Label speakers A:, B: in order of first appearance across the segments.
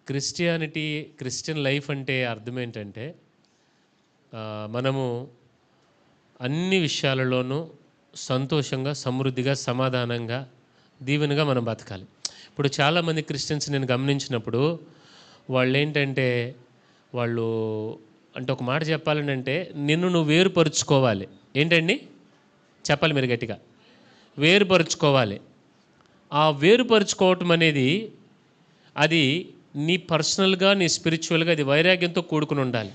A: Christian life అంటే అర్థం ఏంటంటే మనము అన్ని విషయాలలోనూ సంతోషంగా, సమృద్ధిగా, సమాధానంగా, దీవెనగా మనం బతకాలి. ఇప్పుడు చాలామంది క్రిస్టియన్స్ నేను గమనించినప్పుడు వాళ్ళేంటంటే వాళ్ళు అంటే ఒక మాట చెప్పాలంటే నిన్ను నువ్వు వేరుపరుచుకోవాలి. ఏంటండి చెప్పాలి మీరు గట్టిగా? వేరుపరుచుకోవాలి. ఆ వేరుపరుచుకోవటం అనేది అది నీ పర్సనల్గా, నీ స్పిరిచువల్గా అది వైరాగ్యంతో కూడుకుని ఉండాలి.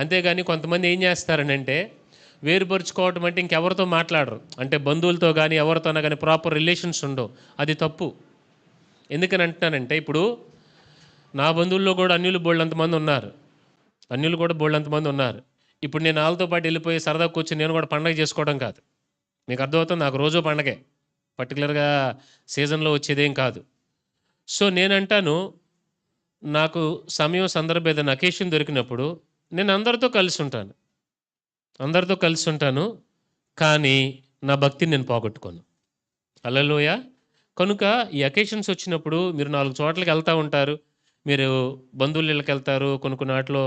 A: అంతేగాని కొంతమంది ఏం చేస్తారనంటే వేరుపరుచుకోవటం అంటే ఇంకెవరితో మాట్లాడరు, అంటే బంధువులతో కానీ ఎవరితోనా కానీ ప్రాపర్ రిలేషన్స్ ఉండవు. అది తప్పు. ఎందుకని అంటున్నానంటే ఇప్పుడు నా బంధువుల్లో కూడా అన్యులు బోళ్ళంతమంది ఉన్నారు. ఇప్పుడు నేను వాళ్ళతో పాటు వెళ్ళిపోయి సరదా కూర్చొని నేను కూడా పండగ చేసుకోవడం కాదు. మీకు అర్థమవుతుంది? నాకు రోజు పండగే, పర్టికులర్గా సీజన్లో వచ్చేదేం కాదు. సో నేనంటాను, నాకు సమయం, సందర్భం ఏదైనా అకేషన్ దొరికినప్పుడు నేను అందరితో కలిసి ఉంటాను, కానీ నా భక్తిని నేను పోగొట్టుకోను. హల్లెలూయా. కనుక ఈ అకేషన్స్ వచ్చినప్పుడు మీరు 4 చోట్లకి వెళ్తూ ఉంటారు, మీరు బంధువుల ఇళ్ళకి వెళ్తారు, కొన్ని వాటిలో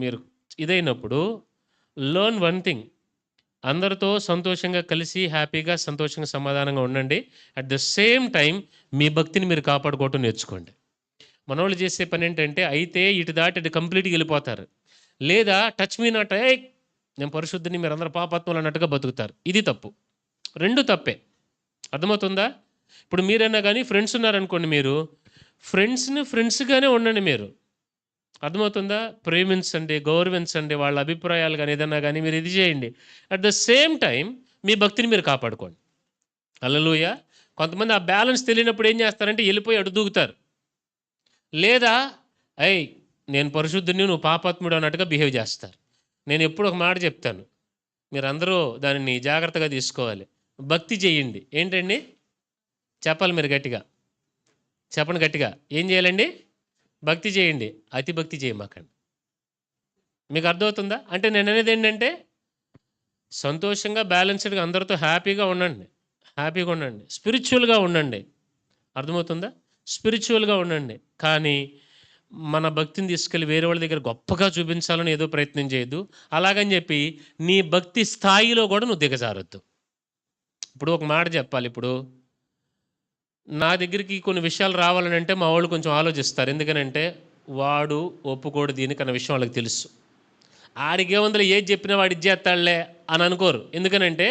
A: మీరు ఇదైనప్పుడు లెర్న్ వన్ థింగ్, అందరితో సంతోషంగా కలిసి హ్యాపీగా, సంతోషంగా, సమాధానంగా ఉండండి. అట్ ద సేమ్ టైం మీ భక్తిని మీరు కాపాడుకోవటం నేర్చుకోండి. మనోళ్ళు చేసే పని ఏంటంటే అయితే ఇటు దాటి ఇటు కంప్లీట్గా వెళ్ళిపోతారు, లేదా టచ్ మీ నాట్, నేను పరిశుద్ధిని, మీరు అందరూ పాపాత్మలు అన్నట్టుగా బతుకుతారు. ఇది తప్పు. రెండు తప్పే. అర్థమవుతుందా? ఇప్పుడు మీరైనా కానీ ఫ్రెండ్స్ ఉన్నారనుకోండి, మీరు ఫ్రెండ్స్గానే ఉండండి. మీరు అర్థమవుతుందా? ప్రేమించండి, గౌరవించండి, వాళ్ళ అభిప్రాయాలు కానీ ఏదన్నా కానీ మీరు ఇది చేయండి. అట్ ద సేమ్ టైం మీ భక్తిని మీరు కాపాడుకోండి. హల్లెలూయా. కొంతమంది ఆ బ్యాలెన్స్ తెలియనప్పుడు ఏం చేస్తారంటే వెళ్ళిపోయి అడుగుతారు, లేదా నేను పరిశుద్ధుని, నువ్వు పాపాత్ముడు అన్నట్టుగా బిహేవ్ చేస్తారు. నేను ఎప్పుడు ఒక మాట చెప్తాను, మీరందరూ దానిని జాగ్రత్తగా తీసుకోవాలి. భక్తి చేయండి. ఏంటండి చెప్పాలి మీరు గట్టిగా? చెప్పండి గట్టిగా. ఏం చేయాలండి? భక్తి చేయండి, అతి భక్తి చేయమాకండి. మీకు అర్థమవుతుందా? అంటే నేను అనేది ఏంటంటే సంతోషంగా, బ్యాలెన్స్డ్గా అందరితో హ్యాపీగా ఉండండి. స్పిరిచువల్గా ఉండండి. అర్థమవుతుందా? స్పిరిచువల్గా ఉండండి. కానీ మన భక్తిని తీసుకెళ్ళి వేరే వాళ్ళ దగ్గర గొప్పగా చూపించాలని ఏదో ప్రయత్నం చేయొద్దు. అలాగని చెప్పి నీ భక్తి స్థాయిలో కూడా నువ్వు దిగజారొద్దు. ఇప్పుడు ఒక మాట చెప్పాలి. ఇప్పుడు నా దగ్గరికి కొన్ని విషయాలు రావాలని అంటే మా వాళ్ళు కొంచెం ఆలోచిస్తారు. ఎందుకనంటే వాడు ఒప్పుకోడు దీనికన్న విషయం వాళ్ళకి తెలుసు. ఆడికే వందలు ఏది చెప్పినా వాడు ఇచ్చేస్తాడులే అని అనుకోరు. ఎందుకనంటే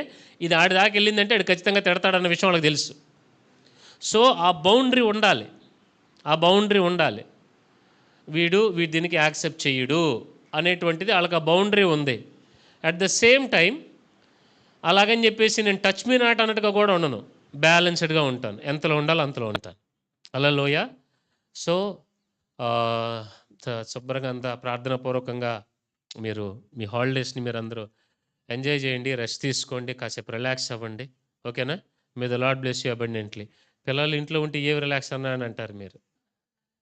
A: ఇది ఆడి దాకా వెళ్ళిందంటే ఆడు ఖచ్చితంగా తిడతాడన్న విషయం వాళ్ళకి తెలుసు. సో ఆ బౌండరీ ఉండాలి. వీడు దీనికి యాక్సెప్ట్ చెయ్యడు అనేటువంటిది వాళ్ళకి ఆ బౌండరీ ఉంది. అట్ ద సేమ్ టైం అలాగని చెప్పేసి నేను టచ్ మీ నాట్ అన్నట్టుగా కూడా ఉండను, బ్యాలెన్స్డ్గా ఉంటాను. ఎంతలో ఉండాలో అంతలో ఉంటాను. హల్లెలూయా. సో శుభ్రంగా అంతా ప్రార్థనాపూర్వకంగా మీరు మీ హాలిడేస్ని మీరు అందరూ ఎంజాయ్ చేయండి, రెస్ట్ తీసుకోండి, కాసేపు రిలాక్స్ అవ్వండి. ఓకేనా? మే the Lord bless you abundantly. పిల్లలు ఇంట్లో ఉంటే ఏవి రిలాక్స్ అన్నా అని అంటారు మీరు.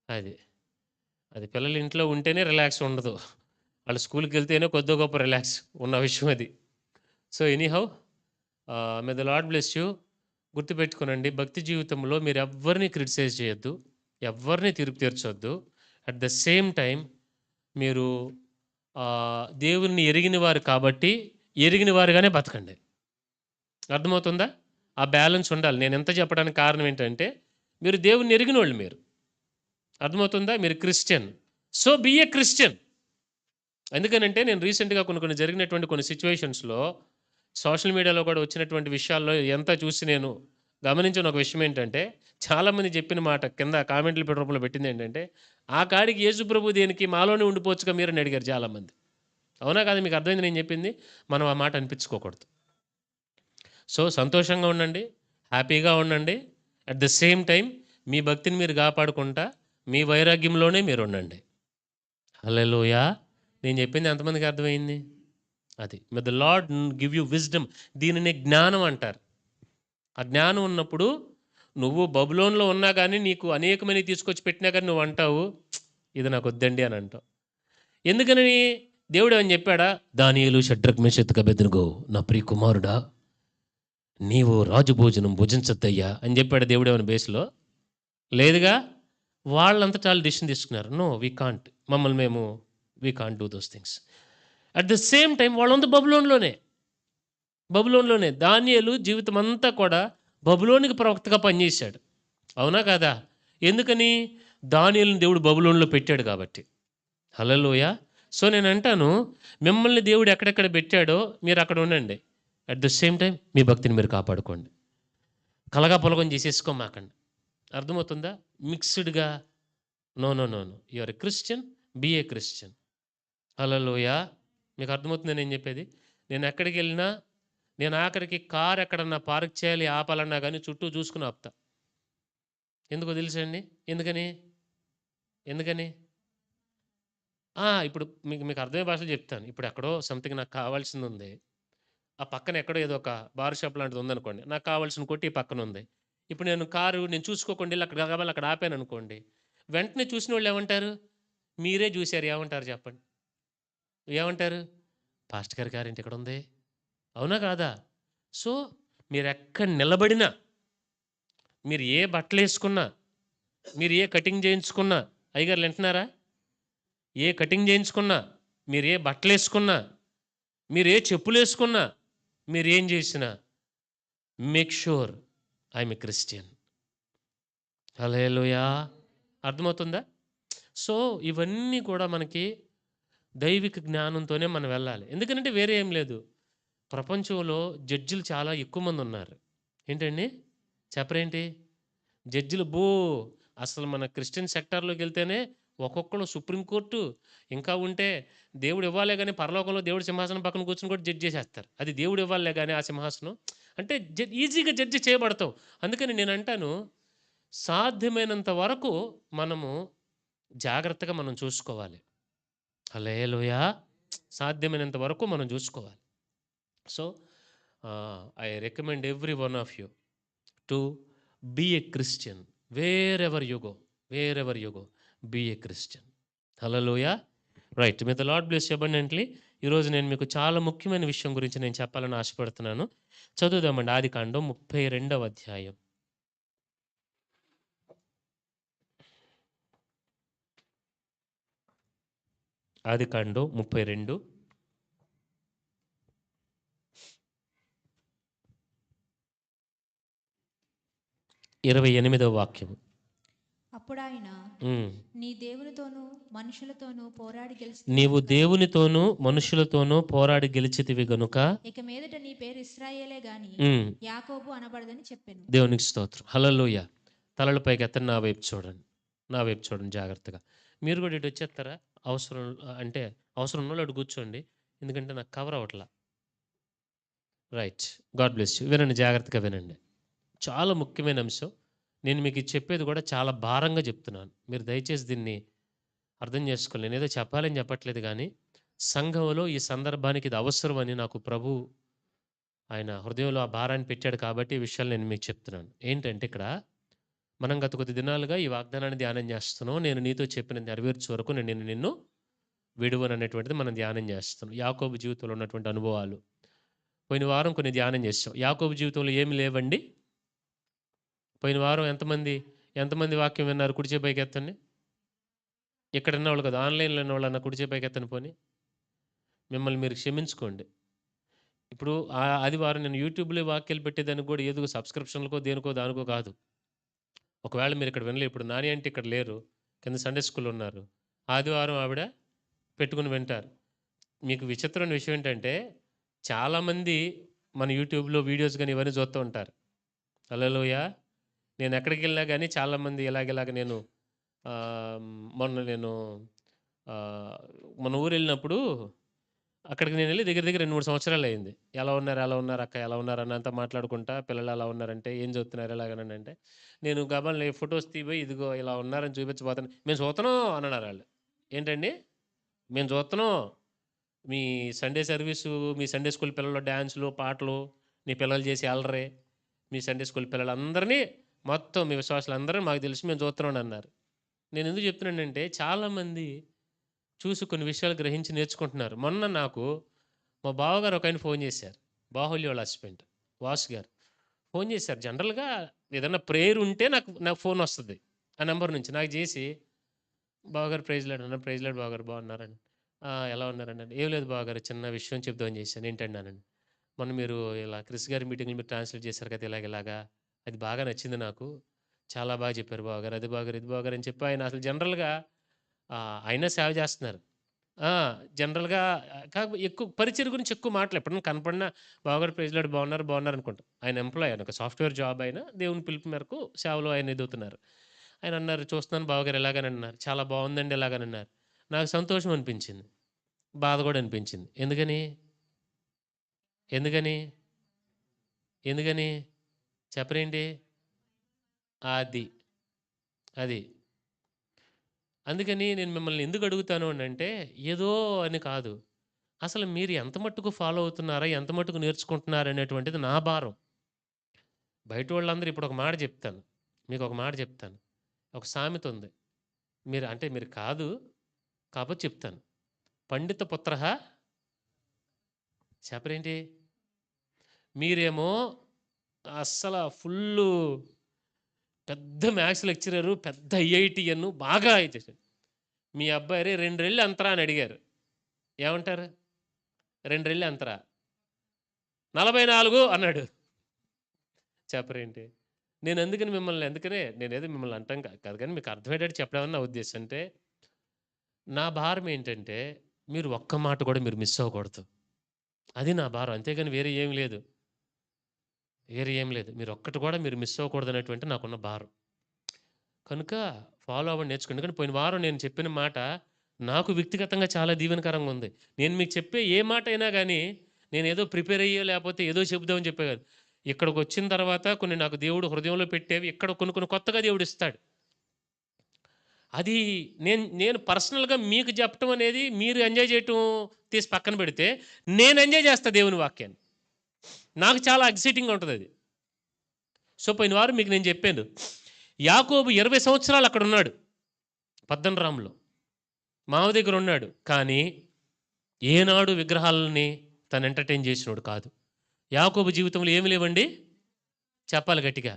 A: అది పిల్లలు ఇంట్లో ఉంటేనే రిలాక్స్ ఉండదు, వాళ్ళు స్కూల్కి వెళ్తేనే కొద్దో గొప్ప రిలాక్స్ ఉన్న విషయం అది. So anyhow, may the Lord bless you. గుర్తుపెట్టుకోనండి, భక్తి జీవితంలో మీరు ఎవరిని క్రిటిసైజ్ చేయొద్దు, ఎవరిని తీర్పు తీర్చొద్దు. అట్ ద సేమ్ టైం మీరు దేవుని ఎరిగిన వారు కాబట్టి ఎరిగిన వారుగానే బతకండి. అర్థమవుతుందా? ఆ బ్యాలెన్స్ ఉండాలి. నేను ఎంత చెప్పడానికి కారణం ఏంటంటే మీరు దేవుని ఎరిగిన వాళ్ళు, మీరు అర్థమవుతుందా? మీరు Christian, so be a Christian. ఎందుకనంటే నేను రీసెంట్గా కొన్ని జరిగినటువంటి కొన్ని సిచ్యువేషన్స్లో సోషల్ మీడియాలో కూడా వచ్చినటువంటి విషయాల్లో ఎంత చూసి నేను గమనించిన ఒక విషయం ఏంటంటే, చాలామంది చెప్పిన మాట కింద కామెంట్లు రూపంలో పెట్టింది ఏంటంటే, ఆ కాడికి యేసు ప్రభు దేనికి, మాలోనే ఉండిపోవచ్చుగా మీరు అని అడిగారు చాలామంది. అవునా కాదు? మీకు అర్థమైంది నేను చెప్పింది? మనం ఆ మాట అనిపించుకోకూడదు. సో సంతోషంగా ఉండండి, హ్యాపీగా ఉండండి. అట్ ద సేమ్ టైం మీ భక్తిని మీరు కాపాడుకుంటా మీ వైరాగ్యంలోనే మీరు ఉండండి. హల్లెలూయా. నేను చెప్పింది ఎంతమందికి అర్థమైంది? అది మే the lord give you wisdom. దీనిని జ్ఞానం అంటారు. ఆ జ్ఞానం ఉన్నప్పుడు నువ్వు బబులోన్లో ఉన్నా కానీ నీకు అనేకమైన తీసుకొచ్చి పెట్టినా కానీ నువ్వు అంటావు, ఇది నాకు వద్దండి అని అంటావు. ఎందుకని? దేవుడు అని చెప్పాడా? దానియేలు, షడ్రక్, మేషక్, అబేద్నెగో, నా ప్రియ కుమారుడా, నీవు రాజు భోజనం భుజించద్దయ్యా అని చెప్పాడు దేవుడు ఏమైనా బేస్లో? లేదుగా. వాళ్ళంతటా వాళ్ళు డిసిషన్ తీసుకున్నారు. నో వీ కాంట్, మమ్మల్ని మేము we can't do those things. At the same time వాళ్ళంతా బబులోన్లోనే దానియేలు జీవితం అంతా కూడా బబులోనికి ప్రవక్తగా పనిచేశాడు. అవునా కాదా? ఎందుకని? దానియేలుని దేవుడు బబులోన్లో పెట్టాడు కాబట్టి. హల్లెలూయా. సో నేను అంటాను, మిమ్మల్ని దేవుడు ఎక్కడెక్కడ పెట్టాడో మీరు అక్కడ ఉండండి. అట్ ద సేమ్ టైం మీ భక్తిని మీరు కాపాడుకోండి. కలగా పొలగం చేసేసుకోమాకండి. అర్థమవుతుందా? మిక్స్డ్గా no no no no you are a Christian, be a Christian. Hallelujah. మీకు అర్థమవుతుందా నేను చెప్పేది? నేను ఎక్కడికి వెళ్ళినా, నేను ఆఖరికి కార్ ఎక్కడన్నా పార్క్ చేయాలి ఆపాలన్నా కానీ చుట్టూ చూసుకుని ఆపుతా. ఎందుకో తెలుసండి? ఎందుకని? ఎందుకని? ఇప్పుడు మీకు మీకు అర్థమయ్యే భాషలో చెప్తాను. ఇప్పుడు ఎక్కడో సంథింగ్ నాకు కావాల్సింది ఉంది. ఆ పక్కన ఎక్కడో ఏదో ఒక బార్ షాప్ లాంటిది ఉందనుకోండి. నాకు కావాల్సిన కొట్టి ఈ పక్కన ఉంది. ఇప్పుడు నేను చూసుకోకుండా వెళ్ళి అక్కడ గబగబా అక్కడ ఆపాను అనుకోండి. వెంటనే చూసిన వాళ్ళు ఏమంటారు? మీరే చూసారు ఏమంటారు చెప్పండి? ఏమంటారు? పాస్టర్ గారి కారు ఏంటి ఇక్కడ ఉంది? అవునా కాదా? సో మీరు ఎక్కడ నిలబడినా, మీరు ఏ బట్టలు వేసుకున్నా, మీరు ఏ కటింగ్ చేయించుకున్నా, అయ్యగారులు వింటున్నారా? ఏ కటింగ్ చేయించుకున్నా, మీరు ఏ బట్టలు వేసుకున్నా, మీరు ఏ చెప్పులు వేసుకున్నా, మీరు ఏం చేసినా, make sure I'm a Christian. Hallelujah. అర్థమవుతుందా? సో ఇవన్నీ కూడా మనకి దైవిక జ్ఞానంతోనే మనం వెళ్ళాలి. ఎందుకంటే వేరే ఏం లేదు. ప్రపంచంలో జడ్జిలు చాలా ఎక్కువ మంది ఉన్నారు. ఏంటండి? చెప్పరేంటి? జడ్జిలు అసలు మన క్రిస్టియన్ సెక్టార్లోకి వెళ్తేనే ఒక్కొక్కరు సుప్రీంకోర్టు, ఇంకా ఉంటే దేవుడు ఇవ్వాలే కానీ పరలోకంలో దేవుడి సింహాసనం పక్కన కూర్చొని కూడా జడ్జి చేసేస్తారు. అది దేవుడు ఇవ్వాలే కానీ ఆ సింహాసనం అంటే ఈజీగా జడ్జి చేయబడతాం. అందుకని నేను అంటాను, సాధ్యమైనంత వరకు మనము జాగ్రత్తగా మనం చూసుకోవాలి. హల్లెలూయా. సాధ్యమైనంత వరకు మనం చూసుకోవాలి. So I recommend every one of you to be a Christian. Wherever you go be a Christian. Hallelujah. Right. May the Lord bless you abundantly. ఈరోజు నేను మీకు చాలా ముఖ్యమైన విషయం గురించి నేను చెప్పాలని ఆశపడుతున్నాను. చదువుదామండి. ఆదికాండం 32వ అధ్యాయం. ఆదికాండం 32 28వ వాక్యం.
B: అప్పుడాయన నీ దేవునితోనూ మనుషులతోనూ పోరాడి
A: నీవు దేవునితోనూ మనుషులతోనూ పోరాడి గెలిచితివి గనుక
B: ఇక మీదట నీ పేరు ఇశ్రాయేలే గాని యాకోబు అనబడదని చెప్పాను.
A: దేవునికి స్తోత్రం. హల్లెలూయా. తలల పైకి ఎత్తండి. నా వైపు చూడండి జాగ్రత్తగా. మీరు కూడా ఇటు వచ్చేస్తారా? అవసరం ఉన్న వాళ్ళు అటు కూర్చోండి. ఎందుకంటే నాకు కవర్ అవ్వట్లా. రైట్. God bless you. వినండి, జాగ్రత్తగా వినండి. చాలా ముఖ్యమైన అంశం. నేను మీకు చెప్పేది కూడా చాలా భారంగా చెప్తున్నాను. మీరు దయచేసి దీన్ని అర్థం చేసుకోండి. నేనేదో చెప్పాలని చెప్పట్లేదు కానీ సంఘంలో ఈ సందర్భానికి ఇది అవసరమని నాకు ప్రభు ఆయన హృదయంలో ఆ భారాన్ని పెట్టాడు కాబట్టి ఈ విషయాలు నేను మీకు చెప్తున్నాను. ఏంటంటే ఇక్కడ మనం గత కొద్ది దినాలుగా ఈ వాగ్దానాన్ని ధ్యానం చేస్తున్నాం. నేను నీతో చెప్పిన నెరవేర్చే వరకు నేను నిన్ను విడువను అనేటువంటిది మనం ధ్యానం చేస్తున్నాం. యాకోబు జీవితంలో ఉన్నటువంటి అనుభవాలు పోయిన వారం కొన్ని ధ్యానం చేస్తాం. యాకోబు జీవితంలో ఏమి లేవండి? పోయిన వారం ఎంతమంది వాక్యం విన్నారు? కుడిచే పైకి ఎత్తండి. ఇక్కడ ఉన్నవాళ్ళు కదా, ఆన్లైన్లో ఉన్న వాళ్ళు అన్న కుడిచే పైకి ఎత్తని. పోని మిమ్మల్ని మీరు క్షమించుకోండి. ఇప్పుడు ఆదివారం నేను యూట్యూబ్లో వాక్యాలు పెట్టేదానికి కూడా ఏదో సబ్స్క్రిప్షన్లకో దేనికో దానికో కాదు. ఒకవేళ మీరు ఇక్కడ వినలేదు, ఇప్పుడు నాని అంటే ఇక్కడ లేరు, కింద సండే స్కూల్లో ఉన్నారు. ఆదివారం ఆవిడ పెట్టుకుని వింటారు. మీకు విచిత్రమైన విషయం ఏంటంటే చాలామంది మన యూట్యూబ్లో వీడియోస్ కానీ ఇవన్నీ చూస్తూ ఉంటారు. హల్లెలూయా. నేను ఎక్కడికి వెళ్ళినా కానీ చాలామంది ఇలాగ నేను మన ఊరు వెళ్ళినప్పుడు అక్కడికి నేను వెళ్ళి దగ్గర 2-3 సంవత్సరాలు అయింది. ఎలా ఉన్నారు అక్క, ఎలా ఉన్నారు అన్నంతా మాట్లాడుకుంటా, పిల్లలు ఎలా ఉన్నారంటే ఏం చదువుతున్నారు ఎలాగని అంటే నేను గబాల్ని ఫొటోస్ తీపోయి ఇదిగో ఇలా ఉన్నారని చూపించబోతాను. మేము చూస్తున్నాం అన్నారు వాళ్ళు. ఏంటండి? మేము చూస్తున్నాం మీ సండే సర్వీసు, మీ సండే స్కూల్ పిల్లలు డ్యాన్సులు పాటలు, నీ పిల్లలు చేసి అల్లరే, మీ సండే స్కూల్ పిల్లలందరినీ మొత్తం మీ విశ్వాసాలందరూ మాకు తెలిసి మేము చూస్తున్నాం అన్నారు. నేను ఎందుకు చెప్తున్నానంటే చాలామంది చూసి కొన్ని విషయాలు గ్రహించి నేర్చుకుంటున్నారు. మొన్న నాకు మా బావగారు ఒక ఆయన ఫోన్ చేశారు. బాహుల్య వాళ్ళ హస్బెండ్ వాసు గారు ఫోన్ చేశారు. జనరల్గా ఏదన్నా ప్రేయర్ ఉంటే నాకు ఫోన్ వస్తుంది. ఆ నెంబర్ నుంచి నాకు చేసి, బావగారు ప్రైజ్ లార్డ్ అన్నారు. ప్రైజ్ లార్డ్ బావగారు బాగున్నారండి. ఎలా ఉన్నారండి? ఏం లేదు బావగారు, చిన్న విషయం చెప్దామని చేశాను. ఏంటండి అనండి. మొన్న మీరు ఇలా క్రిస్ గారి మీటింగ్‌లో మీరు ట్రాన్స్‌లేట్ చేశారు కదా! ఇలాగా. అది బాగా నచ్చింది నాకు. చాలా బాగా చెప్పారు బావగారు. అది బావగారు, ఇది బావగారు అని చెప్పి ఆయన అసలు జనరల్‌గా ఆయన సేవ చేస్తున్నారు. ఆ! జనరల్‌గా కాకపోతే ఎక్కువ పరిచయం గురించి ఎక్కువ మాటలు ఎప్పుడన్నా కనపడినా బావగారు ప్రైజ్ లార్డ్ బాగున్నారు అనుకుంటా. ఆయన ఎంప్లాయీ, ఆయన ఒక సాఫ్ట్‌వేర్ జాబ్ ఆయన. దేవుని పిలుపు మేరకు సేవలో ఆయన ఎదుగుతున్నారు. ఆయన అన్నారు, "చూస్తున్నాను బావగారు ఇలాగని" అన్నారు. "చాలా బావుందండి" ఇలాగని అన్నారు. నాకు సంతోషం అనిపించింది. బాధ కూడా అనిపించింది. ఎందుకని? ఎందుకని? ఎందుకని? చెప్పరేంటి? అది. అది. అందుకని నేను మిమ్మల్ని ఎందుకు అడుగుతాను అనంటే, ఏదో అని కాదు. అసలు మీరు ఎంత మట్టుకు ఫాలో అవుతున్నారా? ఎంత మట్టుకు నేర్చుకుంటున్నారనేటువంటిది నా భారం. బయటోళ్ళందరూ ఇప్పుడు ఒక మాట చెప్తాను. మీకొక మాట చెప్తాను. ఒక సామెత ఉంది. మీరు కాదు, కాపోతే చెప్తాను. పండిత పుత్రః చెప్పరేంటి? మీరేమో అస్సల ఫుల్లు పెద్ద మ్యాథ్స్ లెక్చరరు, పెద్ద ఐఐటీయన్ బాగా చేశాడు. మీ అబ్బాయి "అరేయ్! 2 రెళ్ళు ఎంతరా" అని అడిగారు. ఏమంటారు? 2 రెళ్ళు ఎంతరా? 44 అన్నాడు. చెప్పరేంటి? నేనేదో మిమ్మల్ని అంటం కాదు కానీ మీకు అర్థమయ్యేటట్టు చెప్పడమని నా ఉద్దేశం. అంటే నా భారం ఏంటంటే, మీరు ఒక్క మాట కూడా మీరు మిస్ అవ్వకూడదు. అది నా భారం. అంతేగాని వేరే ఏం లేదు. మీరొక్కటి కూడా మీరు మిస్ అవ్వకూడదనేటువంటి నాకున్న భారం. కనుక ఫాలో అవ్వండి, నేర్చుకోండి. ఎందుకంటే పోయిన వారం నేను చెప్పిన మాట నాకు వ్యక్తిగతంగా చాలా దీవెనకరంగా ఉంది. నేను మీకు చెప్పే ఏ మాట అయినా గానీ, నేనేదో ప్రిపేర్ అయ్యో లేపోతే ఏదో చెబుదామని చెప్పే కాదు. ఇక్కడికొచ్చిన తర్వాత కొన్ని నాకు దేవుడు హృదయంలో పెట్టేవి ఇక్కడ కొన్ని కొత్తగా దేవుడిస్తాడు. అది నేను పర్సనల్‌గా మీకు చెప్పటం అనేది మీరు ఎంజాయ్ చేయటం తీసి పక్కన పెడితే, నేను ఎంజాయ్ చేస్తా దేవుని వాక్యాన్ని. నాకు చాలా ఎక్సైటింగ్‌గా ఉంటదది. సో, పోయిన వారం మీకు నేను చెప్పాను. యాకోబు 20 సంవత్సరాలు అక్కడున్నాడు. పద్దనరాములో. మావ దగ్గరున్నాడు. కానీ, ఏనాడు విగ్రహాలని తను ఎంటర్‌టైన్ చేసినోడు కాదు. యాకోబు జీవితంలో ఏమి లేవండి? చెప్పాలి గట్టిగా.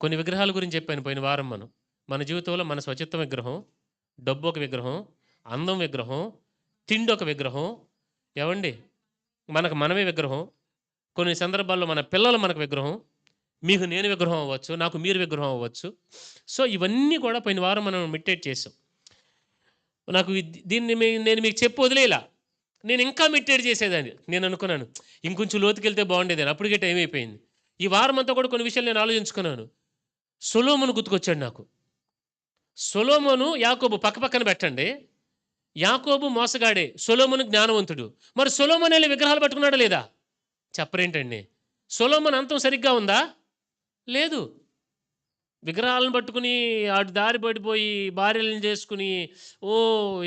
A: కొన్ని విగ్రహాల గురించి చెప్పాను పోయిన వారం మనం. మన జీవితంలో మన స్వచిత్తం విగ్రహం, డబ్బొక విగ్రహం, అందం విగ్రహం, తిండొక విగ్రహం. ఏవండి? మనకు మనమే విగ్రహం. కొన్ని సందర్భాల్లో మన పిల్లలు మనకు విగ్రహం. మీకు నేను విగ్రహం అవ్వచ్చు. నాకు మీరు విగ్రహం అవ్వచ్చు. సో, ఇవన్నీ కూడా పోయిన వారం మనం మెడిటేట్ చేసాం. నాకు దీన్ని నేను మీకు చెప్పి వదిలేయలా. నేను ఇంకా మెడిటేట్ చేసేదాన్ని. నేను అనుకున్నాను, ఇంకొంచెం లోతుకెళ్తే బాగుండేదని. అప్పటికే టైం అయిపోయింది. ఈ వారం అంతా కూడా కొన్ని విషయాలు నేను ఆలోచించుకున్నాను. సొలొమోను గుర్తుకొచ్చాడు నాకు. సొలొమోను, యాకోబు పక్కపక్కన పెట్టండి. యాకోబు మోసగాడే, సొలొమోను జ్ఞానవంతుడు. మరి సొలొమోను ఎళ్లి విగ్రహాలు పట్టుకున్నాడా లేదా? చెప్పరేంటండి? సొలొమోను అంతం సరిగ్గా ఉందా? లేదు. విగ్రహాలను పట్టుకుని అటు దారి పడిపోయి భార్యలను చేసుకుని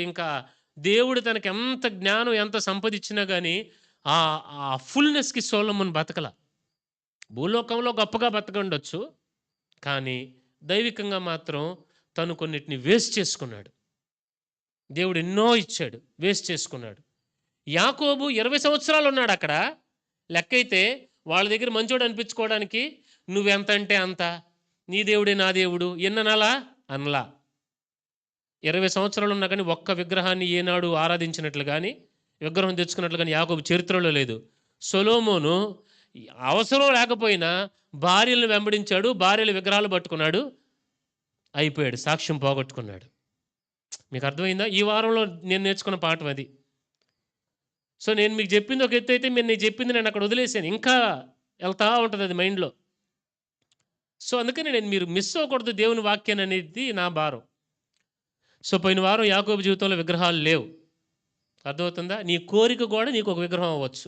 A: ఇంకా దేవుడు తనకి ఎంత జ్ఞానం, ఎంత సంపద ఇచ్చినా గానీ ఆ ఆ ఫుల్‌నెస్‌కి సొలొమోను బతకల. భూలోకంలో గొప్పగా బతకుండొచ్చు. కానీ దైవికంగా మాత్రం తను కొన్నిటిని వేస్ట్ చేసుకున్నాడు. దేవుడు ఎన్నో ఇచ్చాడు. వేస్ట్ చేసుకున్నాడు. యాకోబు 20 సంవత్సరాలు ఉన్నాడక్కడ. లెక్కైతే వాళ్ళ దగ్గర మంచోడు అనిపించుకోవడానికి నువ్వెంతంటే అంత, నీ దేవుడే నా దేవుడు ఎన్ననాలా? అనలా. 20 సంవత్సరాలు ఉన్నా కానీ ఒక్క విగ్రహాన్ని ఏనాడు ఆరాధించినట్లు గానీ, విగ్రహం తెచ్చుకున్నట్లు గానీ యాకోబు చరిత్రలో లేదు. సొలొమోను అవసరం లేకపోయినా భార్యలను వెంబడించాడు. భార్యల విగ్రహాలు పట్టుకున్నాడు. అయిపోయాడు. సాక్ష్యం పోగొట్టుకున్నాడు. మీకు అర్థమైందా? ఈ వారంలో నేను నేర్చుకున్న పాఠం అది. సో, నేను మీకు చెప్పింది ఒక ఎత్తయితే నేను చెప్పింది నేను అక్కడ వదిలేసాను. ఇంకా ఎళ్తా ఉంటది అది మైండ్‌లో. సో, అందుకని మీరు మిస్ అవ్వకూడదు దేవుని వాక్యాన్ని అనేది నా భారం. సో, పోయిన వారం యాకోబు జీవితంలో విగ్రహాలు లేవు. అర్థమవుతుందా? నీ కోరిక కూడా నీకు ఒక విగ్రహం అవ్వచ్చు.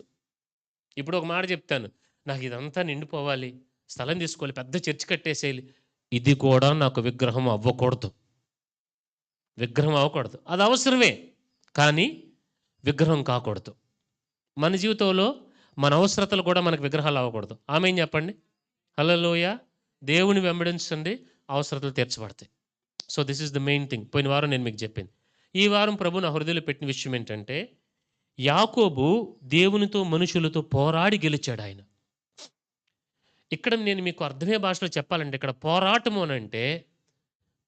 A: ఇప్పుడు ఒక మాట చెప్తాను. నాకు ఇదంతా నిండిపోవాలి. స్థలం తీసుకోవాలి. పెద్ద చర్చ్ కట్టేసేయాలి. ఇది కూడా నాకు విగ్రహం అవ్వకూడదు. విగ్రహం అవ్వకూడదు. అది అవసరమే. కానీ విగ్రహం కాకూడదు. మన జీవితంలో మన అవసరతలు కూడా మనకు విగ్రహాలు అవ్వకూడదు. ఆమేన్ చెప్పండి. హల్లెలూయా. దేవుని వెంబడించండి. అవసరతలు తీర్చబడతాయి. So, this is the main thing. పోయిన వారం నేను మీకు చెప్పింది. ఈ వారం ప్రభు నా హృదయంలో పెట్టిన విషయం ఏంటంటే, యాకోబు దేవునితో, మనుషులతో పోరాడి గెలిచాడాయన. ఇక్కడ నేను మీకు అర్థమయ్యే భాషలో చెప్పాలంటే ఇక్కడ పోరాటము అనంటే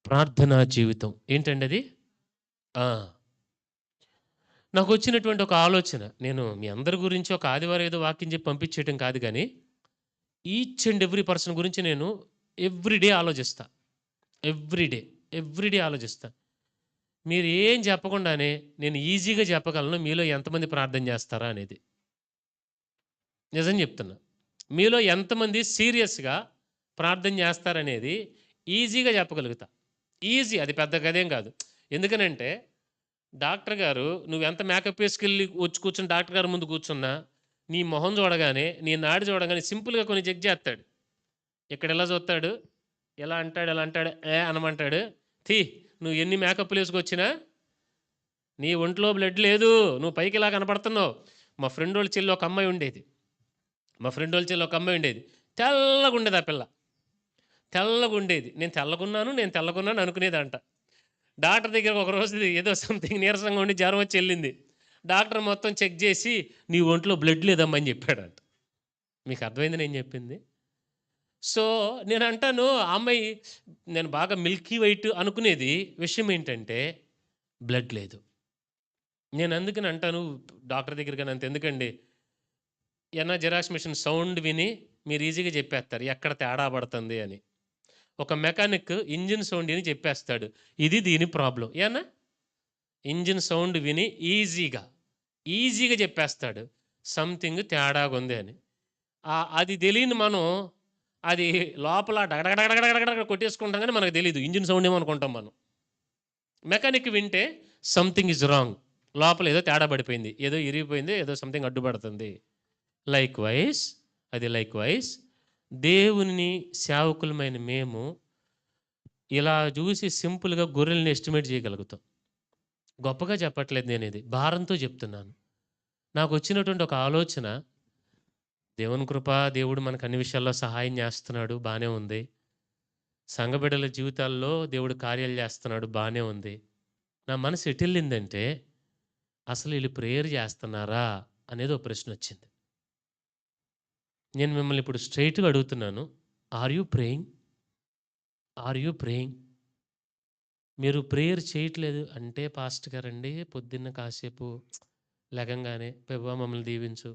A: ప్రార్థనా జీవితం ఏంటండి అది? ఆ! నాకు వచ్చినటువంటి ఒక ఆలోచన. నేను మీ అందరి గురించి ఒక ఆదివారం ఏదో వాక్యం చెప్పి పంపించేయటం కాదు గానీ, ఈచ్ అండ్ ఎవ్రీ పర్సన్ గురించి నేను ఎవ్రీ డే ఆలోచిస్తా. ఎవ్రీ డే, ఎవ్రీ డే ఆలోచిస్తా. మీరు ఏం చెప్పకుండానే నేను ఈజీగా చెప్పగలను మీలో ఎంతమంది ప్రార్థన చేస్తారా అనేది. నిజం చెప్తున్నా. మీలో ఎంతమంది సీరియస్‌గా ప్రార్థన చేస్తారనేది ఈజీగా చెప్పగలుగుతా. ఈజీ, అది పెద్ద గదేం కాదు. ఎందుకనంటే డాక్టర్ గారు నువ్వెంత మేకప్ ఏసుకెళ్ళి వచ్చి కూర్చొని డాక్టర్ గారి ముందు కూర్చున్నా, నీ మొహం చూడగానే, నీ నాడి చూడగానే సింపుల్‌గా కొన్ని చెక్ చేస్తాడు. ఇక్కడ ఇలా చూస్తాడు, ఇలా అంటాడు, ఇలా అంటాడు, అనమంటాడు. నువ్వు ఎన్ని మేకప్‌లు ఏసుకొచ్చినా నీ ఒంట్లో బ్లడ్ లేదు. నువ్వు పైకి ఇలా కనపడుతున్నావు. మా ఫ్రెండోళ్ళ చెల్లి ఒక అమ్మాయి ఉండేది. తెల్లగుండేది ఆ పిల్ల. తెల్లగుండేది. నేను తెల్లగున్నాను అనుకునేదంట. డాక్టర్ దగ్గరికి ఒకరోజు ఏదో సంథింగ్ నీరసంగా ఉండి జ్వరం వచ్చి వెళ్ళింది. డాక్టర్ మొత్తం చెక్ చేసి నీ ఒంట్లో బ్లడ్ లేదమ్మా అని చెప్పాడంట. మీకు అర్థమైంది నేను చెప్పింది? సో, నేనంటాను ఆ అమ్మాయి నేను బాగా మిల్కీ వైట్ అనుకునేది. విషయం ఏంటంటే బ్లడ్ లేదు. నేను అందుకని అంటాను డాక్టర్ దగ్గరికి అంత ఎందుకండి, ఏమన్నా జిరాక్స్ మిషన్ సౌండ్ విని మీరు ఈజీగా చెప్పేస్తారు ఎక్కడ తేడా పడుతుంది అని. ఒక మెకానిక్ ఇంజిన్ సౌండ్ విని చెప్పేస్తాడు ఇది దీని ప్రాబ్లం. ఏనా ఇంజిన్ సౌండ్ విని ఈజీగా చెప్పేస్తాడు సంథింగ్ తేడాగా ఉంది అని. అది తెలియని మనం అది లోపల డగడగడగడగడగడ కొట్టేసుకుంటాం కానీ మనకు తెలియదు ఇంజిన్ సౌండ్ ఏమనుకుంటాం మనం. మెకానిక్ వింటే సంథింగ్ ఇస్ రాంగ్, లోపల ఏదో తేడా పడిపోయింది, ఏదో ఇరిగిపోయింది, ఏదో సంథింగ్ అడ్డుపడుతుంది. లైక్ వైజ్ దేవుని సేవకులమైన మేము ఇలా చూసి సింపుల్గా గొర్రెల్ని ఎస్టిమేట్ చేయగలుగుతాం. గొప్పగా చెప్పట్లేదు, నేను ఇది భారంతో చెప్తున్నాను. నాకు వచ్చినటువంటి ఒక ఆలోచన, దేవుని కృప, దేవుడు మనకు అన్ని విషయాల్లో సహాయం చేస్తున్నాడు, బాగానే ఉంది. సంఘబిడ్డల జీవితాల్లో దేవుడు కార్యాలు చేస్తున్నాడు, బాగానే ఉంది. నా మనసు ఎటెళ్ళిందంటే అసలు వీళ్ళు ప్రేయర్ చేస్తున్నారా అనేది ఒక ప్రశ్న వచ్చింది. నేను మిమ్మల్ని ఇప్పుడు స్ట్రైట్‌గా అడుగుతున్నాను. Are you praying? మీరు ప్రేయర్ చేయట్లేదు అంటే పాస్టర్ గారండి పొద్దున్న కాసేపు లెగంగానే ప్రభువా మమ్మల్ని దీవించు,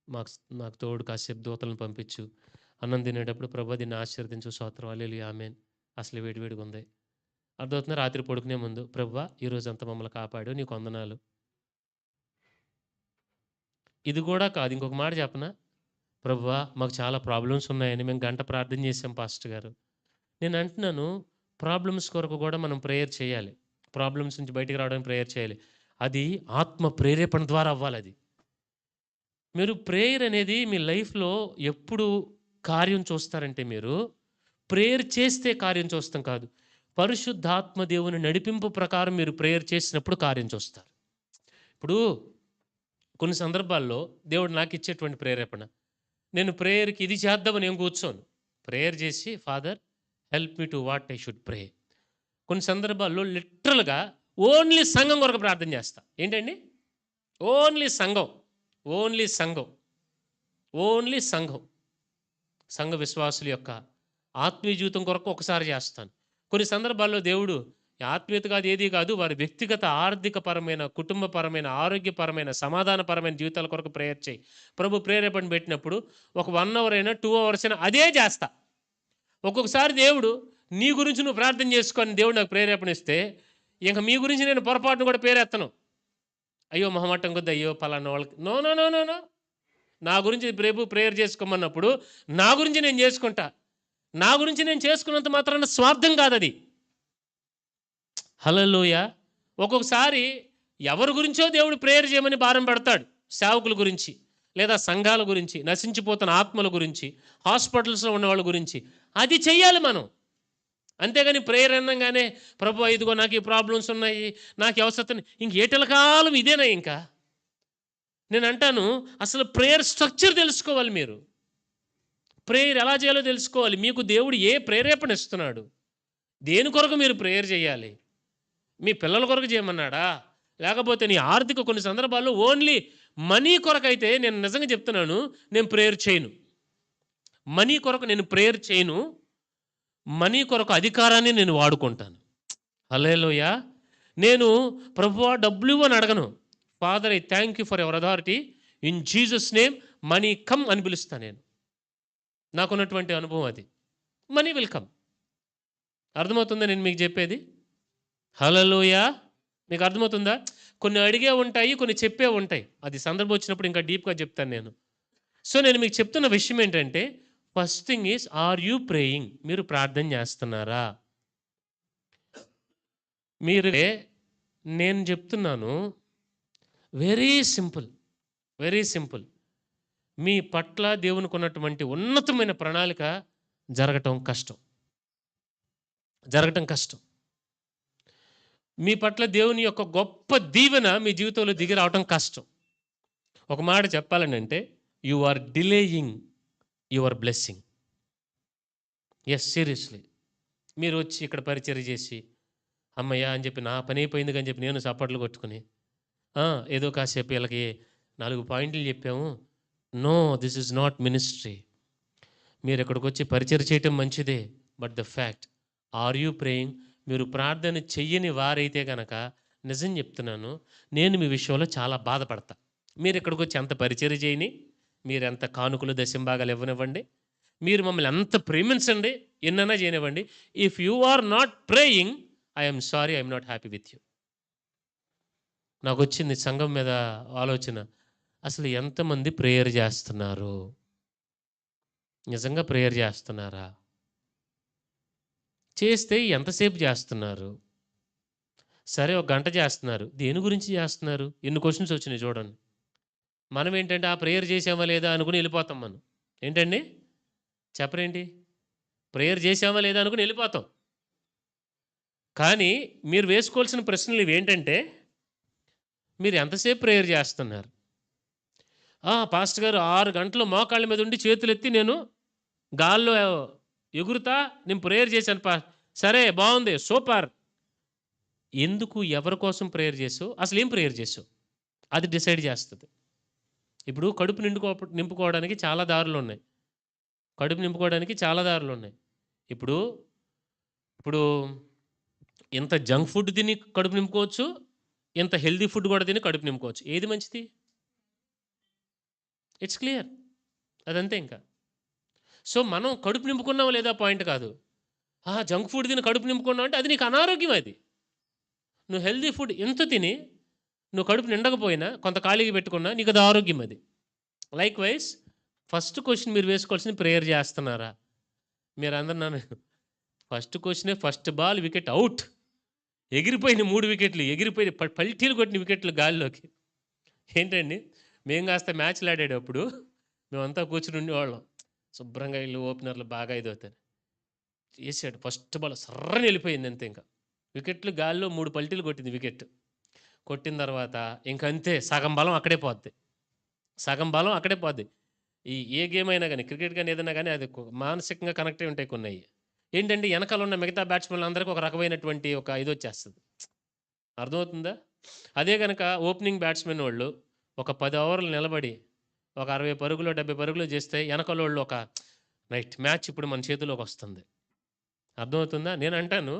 A: మాకు తోడు కాసేపు దూతలను పంపించు, అన్నం తినేటప్పుడు ప్రభువా దీన్ని ఆశీర్వదించు, స్తోత్రం హల్లెలూయా ఆమేన్, అసలు వేడివేడిగా ఉంది. అర్థమవుతుందా? రాత్రి పడుకునే ముందు ప్రభువా ఈరోజంతా మమ్మల్ని కాపాడు, నీకు వందనాలు. ఇది కూడా కాదు, ఇంకొక మాట చెప్పనా? ప్రభువా మాకు చాలా ప్రాబ్లమ్స్ ఉన్నాయని మేము గంట ప్రార్థన చేసాం పాస్టర్ గారు. నేను అంటున్నాను ప్రాబ్లమ్స్ కొరకు కూడా మనం ప్రేయర్ చేయాలి. ప్రాబ్లమ్స్ నుంచి బయటికి రావడానికి ప్రేయర్ చేయాలి. అది ఆత్మ ప్రేరేపణ ద్వారా అవ్వాలి. అది మీరు ప్రేయర్ అనేది మీ లైఫ్లో ఎప్పుడు కార్యం చూస్తారంటే, మీరు ప్రేయర్ చేస్తే కార్యం చూస్తాం కాదు, పరిశుద్ధాత్మ దేవుని నడిపింపు ప్రకారం మీరు ప్రేయర్ చేసినప్పుడు కార్యం చూస్తారు. ఇప్పుడు కొన్ని సందర్భాల్లో దేవుడు నాకు ఇచ్చేటువంటి ప్రేరేపణ, నేను ప్రేయర్కి ఇది చేద్దామని ఏం కూర్చోను. ప్రేయర్ చేసి father help me to what I should ప్రే. కొన్ని సందర్భాల్లో లిటరల్గా ఓన్లీ సంఘం కొరకు ప్రార్థన చేస్తా. ఏంటండి? ఓన్లీ సంఘం సంఘ విశ్వాసుల యొక్క ఆత్మీయ జీవితం కొరకు ఒకసారి చేస్తాను. కొన్ని సందర్భాల్లో దేవుడు ఆత్మీయత కాదు, ఏది కాదు, వారి వ్యక్తిగత ఆర్థికపరమైన, కుటుంబపరమైన, ఆరోగ్యపరమైన, సమాధానపరమైన జీవితాల కొరకు ప్రేయర్ చేయి, ప్రభు ప్రేరేపణ పెట్టినప్పుడు ఒక 1 అవర్ అయినా 2 అవర్స్ అయినా అదే చేస్తా. ఒక్కొక్కసారి దేవుడు నీ గురించి నువ్వు ప్రార్థన చేసుకొని దేవుడు నాకు ప్రేరేపణ ఇస్తే ఇంకా మీ గురించి నేను పొరపాటును కూడా పేరెత్తను. అయ్యో మొహమాటం కొద్ది, అయ్యో పలానా వాళ్ళకి నో. నా గురించి ప్రభు ప్రేయర్ చేసుకోమన్నప్పుడు నా గురించి నేను చేసుకుంటా. నా గురించి నేను చేసుకున్నంత మాత్రాన స్వార్థం కాదు అది. హల్లెలూయా. ఒక్కొక్కసారి ఎవరి గురించో దేవుడు ప్రేయర్ చేయమని భారం పెడతాడు. సేవకుల గురించి, లేదా సంఘాల గురించి, నశించిపోతున్న ఆత్మల గురించి, హాస్పిటల్స్లో ఉన్న వాళ్ళ గురించి. అది చెయ్యాలి మనం. అంతేగాని ప్రేయర్ అనగానే ప్రభు ఇదిగో నాకు ఈ ప్రాబ్లమ్స్ ఉన్నాయి, నాకు అవసరం, ఇంకేటల కాలం ఇదేనా? ఇంకా నేను అంటాను అసలు ప్రేయర్ స్ట్రక్చర్ తెలుసుకోవాలి. మీరు ప్రేయర్ ఎలా చేయాలో తెలుసుకోవాలి. మీకు దేవుడు ఏ ప్రేరేపణ ఇస్తున్నాడు, దేని కొరకు మీరు ప్రేయర్ చేయాలి? మీ పిల్లల కొరకు చేయమన్నాడా, లేకపోతే నీ ఆర్థిక, కొన్ని సందర్భాల్లో ఓన్లీ మనీ కొరకైతే నేను నిజంగా చెప్తున్నాను, నేను ప్రేయర్ చేయను. మనీ కొరకు నేను ప్రేయర్ చేయను. మనీ కొరకు అధికారాన్ని నేను వాడుకుంటాను. హల్లెలూయా. నేను ప్రభువా డబ్బులు అని అడగను. Father I thank you for your authority. In Jesus name money come అని పిలుస్తాను నేను. నాకున్నటువంటి అనుభవం అది. Money will come. అర్థమవుతుందా నేను మీకు చెప్పేది? హల్లెలూయా. మీకు అర్థమవుతుందా? కొన్ని అడిగే ఉంటాయి, కొన్ని చెప్పే ఉంటాయి. అది సందర్భం వచ్చినప్పుడు ఇంకా డీప్‌గా చెప్తాను నేను. సో, నేను మీకు చెప్తున్న విషయం ఏంటంటే, first thing is are you praying? మీరు ప్రార్థన చేస్తున్నారా? మీరు నేను చెప్తున్నాను వెరీ సింపుల్. Very simple. మీ పట్ల దేవునికి ఉన్నటువంటి ఉన్నతమైన ప్రణాళిక జరగటం కష్టం. జరగటం కష్టం. మీ పట్ల దేవుని యొక్క గొప్ప దీవెన మీ జీవితంలో దిగి రావటం కష్టం. ఒక మాట చెప్పాలనంటే you are delaying your blessing. Yes, seriously. మీరు వచ్చి ఇక్కడ పరిచర్య చేసి అమ్మయ్య అని చెప్పి నా పని అయిపోయింది అని చెప్పి నేను చప్పట్లు కొట్టుకుని ఏదో కాసేపు వీళ్ళకి 4 పాయింట్లు చెప్పాము. No, this is not ministry. మీరు ఇక్కడికి వచ్చి పరిచర్య చేయటం మంచిదే. But the fact, are you praying? మీరు ప్రార్థన చెయ్యని వారైతే కనుక నిజం చెప్తున్నాను, నేను మీ విషయంలో చాలా బాధపడతా. మీరు ఇక్కడికి వచ్చి ఎంత పరిచర్య చేయని, మీరు ఎంత కానుకలు దశంభాగాలు ఇవ్వనివ్వండి, మీరు మమ్మల్ని ఎంత ప్రేమించండి, ఎన్నైనా చేయనివ్వండి. If you are not praying, I'm sorry, I'm not happy with you. నాకు వచ్చింది సంఘం మీద ఆలోచన, అసలు ఎంతమంది ప్రేయర్ చేస్తున్నారు? నిజంగా ప్రేయర్ చేస్తున్నారా? చేస్తే ఎంతసేపు చేస్తున్నారు? సరే, 1 గంట చేస్తున్నారు. దేని గురించి చేస్తున్నారు? ఎన్ని క్వశ్చన్స్ వచ్చినాయి చూడండి. మనం ఏంటంటే ఆ ప్రేయర్ చేసామా లేదా అనుకుని వెళ్ళిపోతాం. మనం ఏంటండి చెప్పరేంటి? ప్రేయర్ చేసామా లేదా అనుకుని వెళ్ళిపోతాం. కానీ మీరు వేసుకోవాల్సిన ప్రశ్నలు ఇవేంటంటే, మీరు ఎంతసేపు ప్రేయర్ చేస్తున్నారు? పాస్టర్ గారు 6 గంటలు మోకాళ్ళ మీద ఉండి చేతులెత్తి నేను గాల్లో ఎగురుతా నేను ప్రేయర్ చేశాను సరే, బాగుంది, సూపర్. ఎందుకు, ఎవరి కోసం ప్రేయర్ చేసావు? అసలు ఏం ప్రేయర్ చేసావు? అది డిసైడ్ చేస్తుంది. ఇప్పుడు కడుపు నింపుకోవడానికి చాలా దారులు ఉన్నాయి. కడుపు నింపుకోవడానికి చాలా దారులు ఉన్నాయి. ఇప్పుడు ఇప్పుడు ఇంత జంక్ ఫుడ్ తిని కడుపు నింపుకోవచ్చు, ఇంత హెల్దీ ఫుడ్ కూడా తిని కడుపు నింపుకోవచ్చు. ఏది మంచిది? It's clear. అదంతే ఇంకా. సో మనం కడుపు నింపుకున్నావా లేదా పాయింట్ కాదు. జంక్ ఫుడ్ తిని కడుపు నింపుకున్నావు అంటే అది నీకు అనారోగ్యం. అది నువ్వు హెల్దీ ఫుడ్ ఎంత తిని నువ్వు కడుపు నిండకపోయినా కొంత ఖాళీగా పెట్టుకున్నా నీకు అది ఆరోగ్యం. అది లైక్ వైజ్ ఫస్ట్ క్వశ్చన్ మీరు వేసుకోవాల్సింది, ప్రేయర్ చేస్తున్నారా? మీరు అందరు నన్ను ఫస్ట్ క్వశ్చనే, ఫస్ట్ బాల్ వికెట్ అవుట్. ఎగిరిపోయిన 3 వికెట్లు, ఎగిరిపోయిన పల్టీలు కొట్టిన వికెట్లు గాలిలోకి. ఏంటండి, మేము కాస్త మ్యాచ్లు ఆడేటప్పుడు మేమంతా కూర్చుని ఉండేవాళ్ళం. శుభ్రంగా వీళ్ళు ఓపెనర్లు బాగా ఇదవుతారు. వేసాడు ఫస్ట్ బాల్, సర్రని వెళ్ళిపోయింది అంతే. ఇంకా వికెట్లు గాల్లో 3 పల్టీలు కొట్టింది వికెట్. కొట్టిన తర్వాత ఇంకంతే, సగం బలం అక్కడే పోద్ది. సగం బలం అక్కడే పోద్ది. ఏ గేమ్ అయినా కానీ, క్రికెట్ కానీ ఏదైనా కానీ అది మానసికంగా కనెక్ట్ అయి ఉంటాయి కొన్ని. ఏంటంటే వెనకాల ఉన్న మిగతా బ్యాట్స్మెన్లు అందరికీ ఒక రకమైనటువంటి ఒక ఇది వచ్చేస్తుంది. అర్థమవుతుందా? అదే కనుక ఓపెనింగ్ బ్యాట్స్మెన్ వాళ్ళు ఒక 10 ఓవర్లు నిలబడి ఒక 60 పరుగులు 70 పరుగులు చేస్తే వెనకాల వాళ్ళు ఒక రైట్ మ్యాచ్ ఇప్పుడు మన చేతిలోకి వస్తుంది. అర్థమవుతుందా? నేను అంటాను,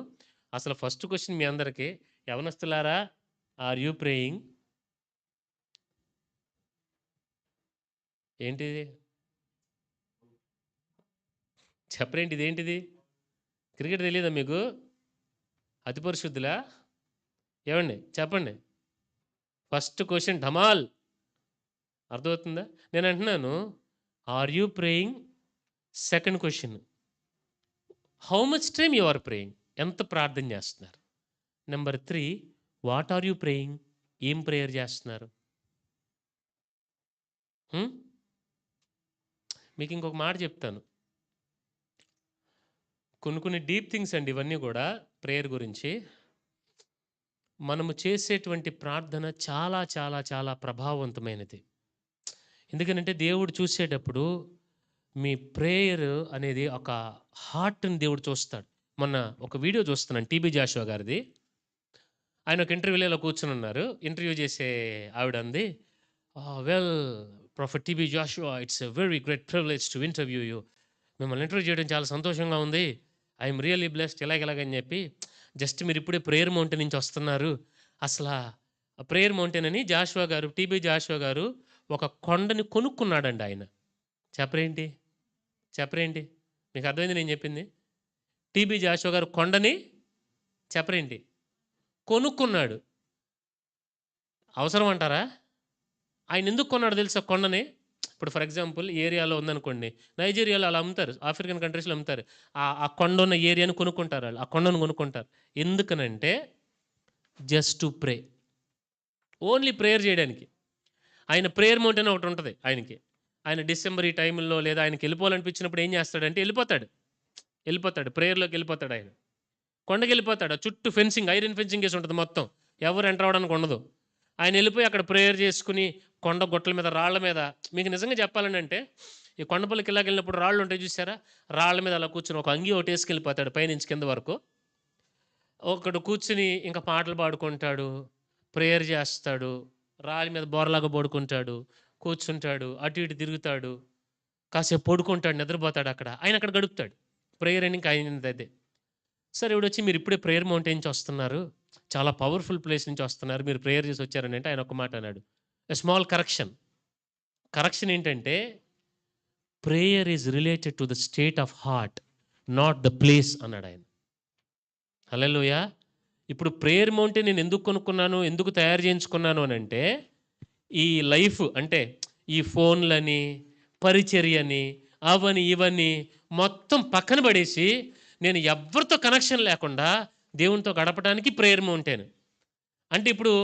A: అసలు ఫస్ట్ క్వశ్చన్ మీ అందరికీ, యవనస్తులారా, ఆర్ యూ ప్రేయింగ్? ఏంటిది చెప్పరేంటి? ఇదేంటిది? క్రికెట్ తెలియదా మీకు? అతి పరిశుద్ధులా? ఏమండి చెప్పండి. ఫస్ట్ క్వశ్చన్ ధమాల్. అర్థమవుతుందా? నేను అంటున్నాను, are you praying? Second question, how much time you are praying? ఎంత ప్రార్థన చేస్తున్నారు? Number 3, what are you praying? ఏం ప్రేయర్ చేస్తున్నారు? మీకు ఇంకొక మాట చెప్తాను. కొన్ని డీప్ థింగ్స్ అండి ఇవన్నీ కూడా ప్రేయర్ గురించి. మనము చేసేటువంటి ప్రార్థన చాలా చాలా చాలా ప్రభావవంతమైనది. ఎందుకంటే దేవుడు చూసేటప్పుడు మీ ప్రేయర్ అనేది ఒక హార్ట్ని దేవుడు చూస్తాడు. మొన్న ఒక వీడియో చూస్తున్నాను, టీబీ జాషువా గారిది. ఆయన ఒక ఇంటర్వ్యూలో కూర్చుని ఉన్నారు. ఇంటర్వ్యూ చేసే ఆవిడ అంది, well prophet TB Joshua, it's a very great privilege to interview you. మిమ్మల్ని ఇంటర్వ్యూ చేయడం చాలా సంతోషంగా ఉంది. ఐఎమ్ రియల్లీ బ్లెస్డ్, ఎలాగని చెప్పి జస్ట్ మీరు ఇప్పుడే ప్రేయర్ మౌంటైన్ నుంచి వస్తున్నారు. అసలు ఆ ప్రేయర్ మౌంటైన్ అని జాషువా గారు, టీబీ జాషువా గారు ఒక కొండని కొనుక్కున్నాడండి ఆయన. చెప్పరేంటి? చెప్పరేంటి? మీకు అర్థమైంది నేను చెప్పింది? టీబీ జాషువా గారు కొండని చెప్పరేంటి? కొనుక్కున్నాడు. అవసరం అంటారా? ఆయన ఎందుకు కొన్నాడు తెలుసా కొండని? ఇప్పుడు ఫర్ ఎగ్జాంపుల్ ఏరియాలో ఉందనుకోండి, నైజీరియాలో అలా అమ్ముతారు, ఆఫ్రికన్ కంట్రీస్లో అమ్ముతారు. ఆ కొండ ఉన్న ఏరియాని కొనుక్కుంటారు వాళ్ళు, ఆ కొండను కొనుక్కుంటారు. ఎందుకనంటే just to pray, only prayer చేయడానికి. ఆయన ప్రేయర్ మౌంటైన్ ఒకటి ఉంటుంది ఆయనకి. ఆయన డిసెంబర్ ఈ టైంలో లేదా ఆయనకి వెళ్ళిపోవాలనిపించినప్పుడు ఏం చేస్తాడంటే వెళ్ళిపోతాడు ప్రేయర్లోకి వెళ్ళిపోతాడు. ఆయన కొండకి వెళ్ళిపోతాడు. చుట్టూ ఫెన్సింగ్, ఐరన్ ఫెన్సింగ్ వేసి ఉంటుంది మొత్తం, ఎవరు ఎంటర్ అవ్వడానికి ఉండదు. ఆయన వెళ్ళిపోయి అక్కడ ప్రేయర్ చేసుకుని కొండ గొట్టల మీద, రాళ్ల మీద, మీకు నిజంగా చెప్పాలని అంటే ఈ కొండపల్లికి ఇలాగ వెళ్ళినప్పుడు రాళ్ళు ఉంటాయి చూసారా, రాళ్ల మీద అలా కూర్చుని ఒక అంగి ఒకటి వేసుకెళ్ళిపోతాడు పైనుంచి కింద వరకు. ఒకడు కూర్చుని ఇంకా పాటలు పాడుకుంటాడు, ప్రేయర్ చేస్తాడు, రాళ్ళ మీద బోరలాగా పడుకుంటాడు, కూర్చుంటాడు, అటు ఇటు తిరుగుతాడు, కాసేపు పడుకుంటాడు, నిద్రపోతాడు. ఆయన అక్కడ గడుపుతాడు ప్రేయర్ అని. ఇంకా అయినది అదే. సరే ఇప్పుడు వచ్చి మీరు ఇప్పుడే ప్రేయర్ మౌంటైన్ నుంచి వస్తున్నారు, చాలా పవర్ఫుల్ ప్లేస్ నుంచి వస్తున్నారు, మీరు ప్రేయర్ చేసి వచ్చారని అంటే ఆయన ఒక మాట అన్నాడు, స్మాల్ కరెక్షన్ ఏంటంటే prayer is related to the state of heart, not the place అన్నాడు ఆయన. హల్లెలూయా. ఇప్పుడు ప్రేయర్ మౌంటైన్ నేను ఎందుకు కొనుక్కున్నాను, ఎందుకు తయారు చేయించుకున్నాను అని అంటే, ఈ లైఫ్ అంటే ఈ ఫోన్లని, పరిచర్యని, అవని ఇవన్నీ మొత్తం పక్కన పడేసి నేను ఎవరితో కనెక్షన్ లేకుండా దేవునితో గడపడానికి ప్రేయర్ మౌంటైన్. అంటే ఇప్పుడు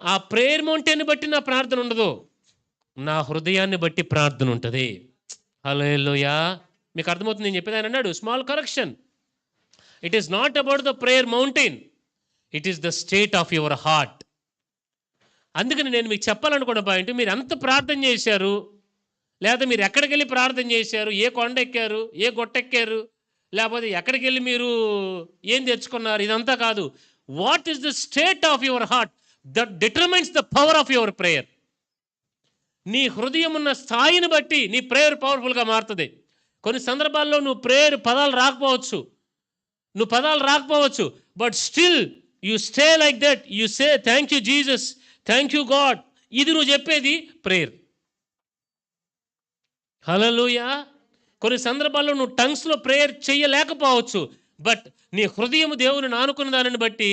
A: ఆ ప్రేయర్ మౌంటైన్ బట్టి నా ప్రార్థన ఉండదు, నా హృదయాన్ని బట్టి ప్రార్థన ఉంటుంది. హల్లెలూయా. మీకు అర్థమవుతుంది నేను చెప్పేది? ఆయన అన్నాడు small correction, it is not about the prayer mountain, it is the state of your heart. అందుకని నేను మీకు చెప్పాలనుకున్న పాయింట్, మీరు ఎంత ప్రార్థన చేశారు, లేదా మీరు ఎక్కడికి వెళ్ళి ప్రార్థన చేశారు, ఏ కొండ ఎక్కారు, ఏ గొట్టెక్కారు, లేకపోతే ఎక్కడికి వెళ్ళి మీరు ఏం తెచ్చుకున్నారు, ఇదంతా కాదు. What is the state of your heart that determines the power of your prayer. నీ హృదయం ఉన్న స్థాయిని బట్టి నీ ప్రేయర్ పవర్ఫుల్గా మారుతుంది. కొన్ని సందర్భాల్లో నువ్వు ప్రేయర్ పదాలు రాకపోవచ్చు, but still you stay like that, you say thank you Jesus, thank you God. ఇది నువ్వు చెప్పేది ప్రేయర్. హల్లెలూయా. కొన్ని సందర్భాల్లో నువ్వు టంగ్స్లో ప్రేయర్ చేయలేకపోవచ్చు, బట్ నీ హృదయం దేవుని ఆనుకున్న దానిని బట్టి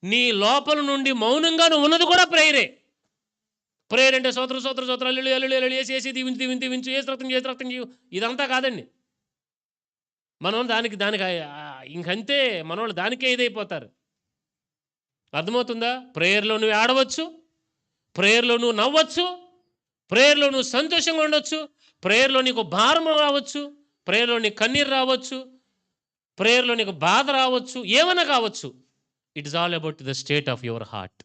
A: నీ లోపల నుండి మౌనంగా నువ్వు ఉన్నది కూడా ప్రేయరే. ప్రేయర్ అంటే సోత్ర అల్లు వేసి దీవించు ఏ రక్తం ఇదంతా కాదండి. మనం దానికి ఇంకంతే, మనోళ్ళు దానికే ఇదైపోతారు. అర్థమవుతుందా? ప్రేయర్లో నువ్వు ఆడవచ్చు, ప్రేయర్లో నువ్వు నవ్వచ్చు, ప్రేయర్లో నువ్వు సంతోషంగా ఉండొచ్చు, ప్రేయర్లో నీకు భారం రావచ్చు, ప్రేయర్లో నీకు కన్నీరు రావచ్చు, ప్రేయర్లో నీకు బాధ రావచ్చు, ఏమైనా కావచ్చు. It is all about the state of your heart.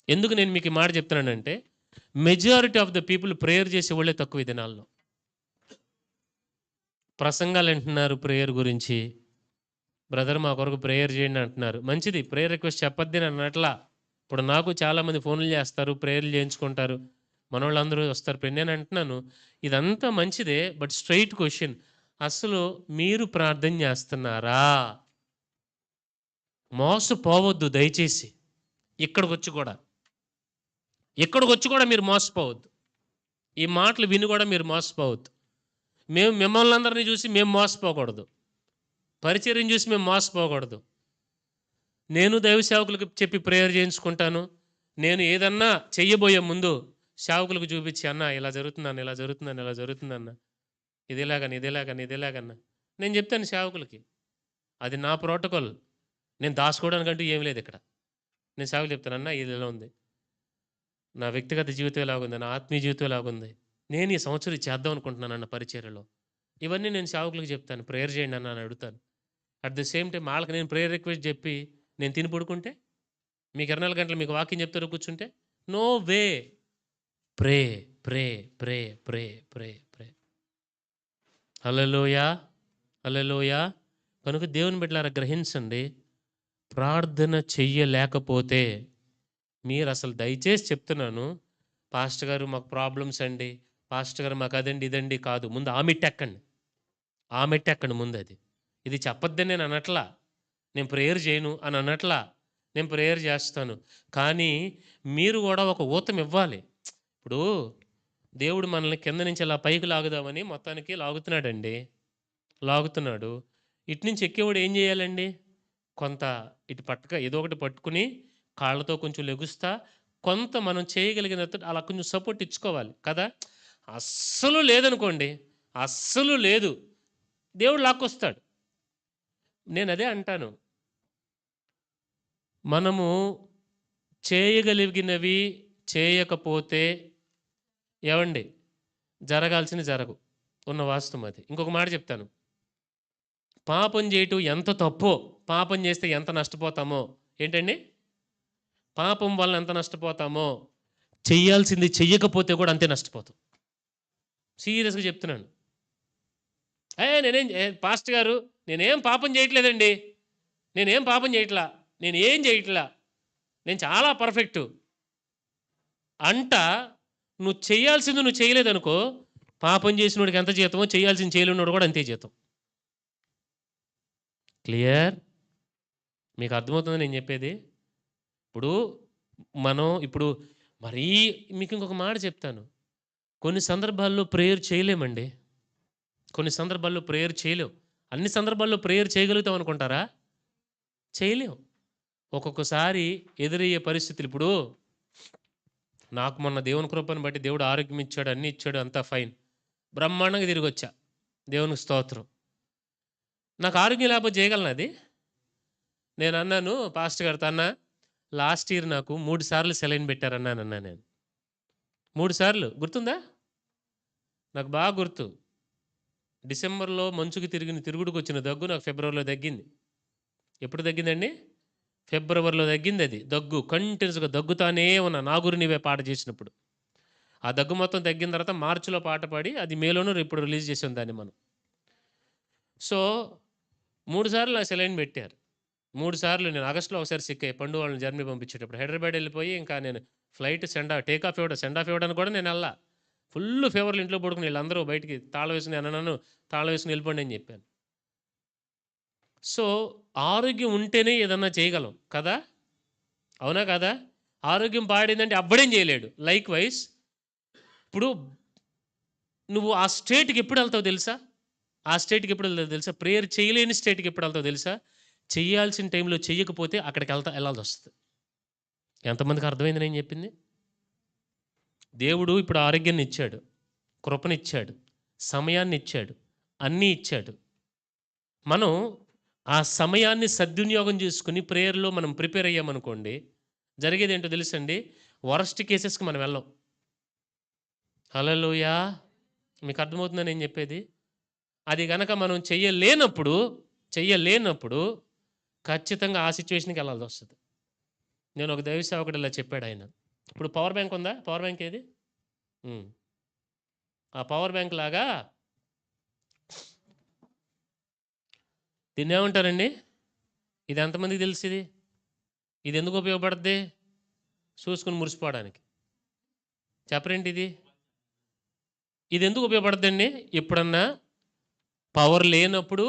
A: ఎందుకు నేను మీకు ఈ మాట చెప్తున్నానంటే, majority of the people prayer చేసే వాళ్ళే తక్కువ ఈ దినాల్లో. ప్రసంగాలు అంటున్నారు ప్రేయర్ గురించి, బ్రదర్ మా కొరకు ప్రేయర్ చేయండి అంటున్నారు. మంచిది, ప్రేయర్ రిక్వెస్ట్ చెప్పొద్ది అని అన్నట్లా. ఇప్పుడు నాకు చాలామంది ఫోన్లు చేస్తారు, ప్రేయర్లు చేయించుకుంటారు, మనోళ్ళందరూ వస్తారు. నేను అంటున్నాను ఇదంతా మంచిదే, బట్ స్ట్రైట్ క్వశ్చన్, అసలు మీరు ప్రార్థన చేస్తున్నారా? మోసపోవద్దు దయచేసి. ఇక్కడికి వచ్చి కూడా మీరు మోసపోవద్దు. ఈ మాటలు విని కూడా మీరు మోసపోవద్దు. మిమ్మల్ని అందరినీ చూసి మేము మోసపోకూడదు, పరిచర్యను చూసి మేము మోసపోకూడదు. నేను దైవ సేవకులకు చెప్పి ప్రేయర్ చేయించుకుంటాను. నేను ఏదన్నా చెయ్యబోయే ముందు సేవకులకు చూపించి, అన్న ఇలా జరుగుతుందన్న, ఇదేలాగన్నా నేను చెప్తాను సేవకులకి. అది నా ప్రోటోకాల్, నేను దాచుకోవడానికంటూ ఏం లేదు ఇక్కడ. నేను సేవకులు చెప్తాను, అన్న ఇది ఎలా ఉంది, నా వ్యక్తిగత జీవితం ఎలాగుంది, నా ఆత్మీయ జీవితం ఎలాగుంది, నేను ఈ సంవత్సరం చేద్దాం అనుకుంటున్నాను అన్న పరిచర్యలో. ఇవన్నీ నేను సేవకులకు చెప్తాను, ప్రేయర్ చేయండి అన్న అని అడుగుతాను. అట్ ద సేమ్ టైం వాళ్ళకి నేను ప్రేయర్ రిక్వెస్ట్ చెప్పి నేను తిని పడుకుంటే, మీకు 24 గంటలు మీకు వాక్యం చెప్తారు కూర్చుంటే, నో వే. ప్రే ప్రే ప్రే ప్రే ప్రే ప్రే. హల్లెలూయా. కనుక దేవుని బిడ్డలారా గ్రహించండి, ప్రార్థన చెయ్యలేకపోతే మీరు అసలు దయచేసి చెప్తున్నాను, పాస్టర్ గారు మాకు ప్రాబ్లమ్స్ అండి, పాస్టర్ గారు మాకు అదండి ఇదండి కాదు. ముందు ఆ మెట్టెక్కండి ముందు. ఇది చెప్పొద్దని నేను అనట్లా. నేను ప్రేయర్ చేయను అని అన్నట్లా. నేను ప్రేయర్ చేస్తాను. కానీ మీరు కూడా ఒక ఊతం ఇవ్వాలి. ఇప్పుడు దేవుడు మనల్ని కింద నుంచి ఇలా పైకి లాగుదామని మొత్తానికి లాగుతున్నాడండి. లాగుతున్నాడు. ఇటు నుంచి ఎక్కేవాడు ఏం చేయాలండి? కొంత ఇటు ఏదో ఒకటి పట్టుకుని కాళ్ళతో కొంచెం లెగుస్తా కొంత మనం చేయగలిగినంత అలా కొంచెం సపోర్ట్ ఇచ్చుకోవాలి కదా. అస్సలు లేదనుకోండి, అస్సలు లేదు, దేవుడు లాక్కొస్తాడు. నేను అదే అంటాను, మనము చేయగలిగినవి చేయకపోతే ఏవండి జరగాల్సినవి జరగవు. ఉన్న వాస్తవం అది. ఇంకొక మాట చెప్తాను, పాపం చేయటం ఎంత తప్పో, పాపం చేస్తే ఎంత నష్టపోతామో, ఏంటండి పాపం వల్ల ఎంత నష్టపోతామో, చెయ్యాల్సింది చెయ్యకపోతే కూడా అంతే నష్టపోతాం. సీరియస్గా చెప్తున్నాను. పాస్టర్ గారు నేనేం పాపం చేయట్లేదండి, నేనేం పాపం చేయట్లా, నేను ఏం చేయట్లా, నేను చాలా పర్ఫెక్టు అంట. నువ్వు చేయాల్సింది నువ్వు చేయలేదనుకో, పాపం చేసినోడికి ఎంత జీతమో చేయాల్సింది చేయలేనోడు కూడా అంతే జీతం. క్లియర్? మీకు అర్థమవుతుంది నేను చెప్పేది? ఇప్పుడు మరీ మీకు ఇంకొక మాట చెప్తాను, కొన్ని సందర్భాల్లో ప్రేయర్ చేయలేమండి. కొన్ని సందర్భాల్లో ప్రేయర్ చేయలేం. అన్ని సందర్భాల్లో ప్రేయర్ చేయగలుగుతాం అనుకుంటారా? చేయలేం. ఒక్కొక్కసారి ఎదురయ్యే పరిస్థితులు, ఇప్పుడు నాకు మొన్న దేవుని కృపను బట్టి దేవుడు ఆరోగ్యం ఇచ్చాడు, అన్నీ ఇచ్చాడు, అంతా ఫైన్, బ్రహ్మాండంగా తిరిగి వచ్చా, దేవునికి స్తోత్రం. నాకు ఆరోగ్యం లేకపోతే చేయగలను అది? నేను అన్నాను పాస్టర్ గారితో, అన్నా లాస్ట్ ఇయర్ నాకు 3 సార్లు సెలైన్ పెట్టారన్నానన్నా. నేను 3 సార్లు గుర్తుందా? నాకు బాగా గుర్తు. డిసెంబర్లో మంచుకి తిరుగుడుకు వచ్చిన దగ్గు నాకు ఫిబ్రవరిలో తగ్గింది. ఎప్పుడు తగ్గిందండి? ఫిబ్రవరిలో తగ్గింది. అది దగ్గు కంటిన్యూస్గా దగ్గుతానే ఉన్నా, నా గురి నీవే పాట చేసినప్పుడు. ఆ దగ్గు మొత్తం తగ్గిన తర్వాత మార్చిలో పాట పాడి అది మేలోనూ ఇప్పుడు రిలీజ్ చేసాం దాన్ని మనం. సో 3 సార్లు నాకు సెలైన్ పెట్టారు. 3 సార్లు నేను ఆగస్టులో ఒకసారి సిక్ అయ్యి, పండు వాళ్ళని జర్మనీ పంపించేటప్పుడు హైదరాబాద్ వెళ్ళిపోయి, ఇంకా నేను ఫ్లైట్ సెండ్ ఆఫ్ ఇవ్వడానికి కూడా నేను వెళ్ళా. ఫుల్ ఫీవర్లు ఇంట్లో పడుకుని వీళ్ళందరూ బయటికి తాళం వేసుకుని అన్నాను, తాళం వేసుకుని వెళ్ళిపోండి అని చెప్పాను. సో ఆరోగ్యం ఉంటేనే ఏదన్నా చేయగలం కదా, అవునా కదా? ఆరోగ్యం పాడిందంటే అబ్బడేం చేయలేడు. లైక్ వైజ్ ఇప్పుడు నువ్వు ఆ స్టేట్కి ఎప్పుడు వెళ్తావు తెలుసా? ఆ స్టేట్కి ఎప్పుడు వెళ్తావు తెలుసా? ప్రేయర్ చేయలేని స్టేట్కి ఎప్పుడు వెళ్తావు తెలుసా? చేయాల్సిన టైంలో చెయ్యకపోతే అక్కడికి వెళ్ళాల్సి వస్తుంది. ఎంతమందికి అర్థమైంది నేను చెప్పింది? దేవుడు ఇప్పుడు ఆరోగ్యాన్ని ఇచ్చాడు, కృపనిచ్చాడు, సమయాన్ని ఇచ్చాడు, అన్నీ ఇచ్చాడు. మనం ఆ సమయాన్ని సద్వినియోగం చేసుకుని ప్రేయర్లో మనం ప్రిపేర్ అయ్యామనుకోండి, జరిగేది ఏంటో తెలుసండి, వరస్ట్ కేసెస్కి మనం వెళ్ళాం. హల్లెలూయా! మీకు అర్థమవుతుందని నేను చెప్పేది? అది కనుక మనం చెయ్యలేనప్పుడు ఖచ్చితంగా ఆ సిచ్యువేషన్కి వెళ్ళాల్సి వస్తుంది. నేను ఒక దైవ సేవకుడు ఇలా చెప్పాడు ఆయన. ఇప్పుడు పవర్ బ్యాంక్ ఉందా? పవర్ బ్యాంక్ ఏది? ఆ పవర్ బ్యాంక్ లాగా దీన్ని ఏమంటారండి? ఇది ఎంతమందికి తెలుసు? ఇది ఎందుకు ఉపయోగపడుద్ది? చూసుకుని మురిసిపోవడానికి. చెప్పరేంటి ఇది ఎందుకు ఉపయోగపడుద్దండి? ఎప్పుడన్నా పవర్ లేనప్పుడు,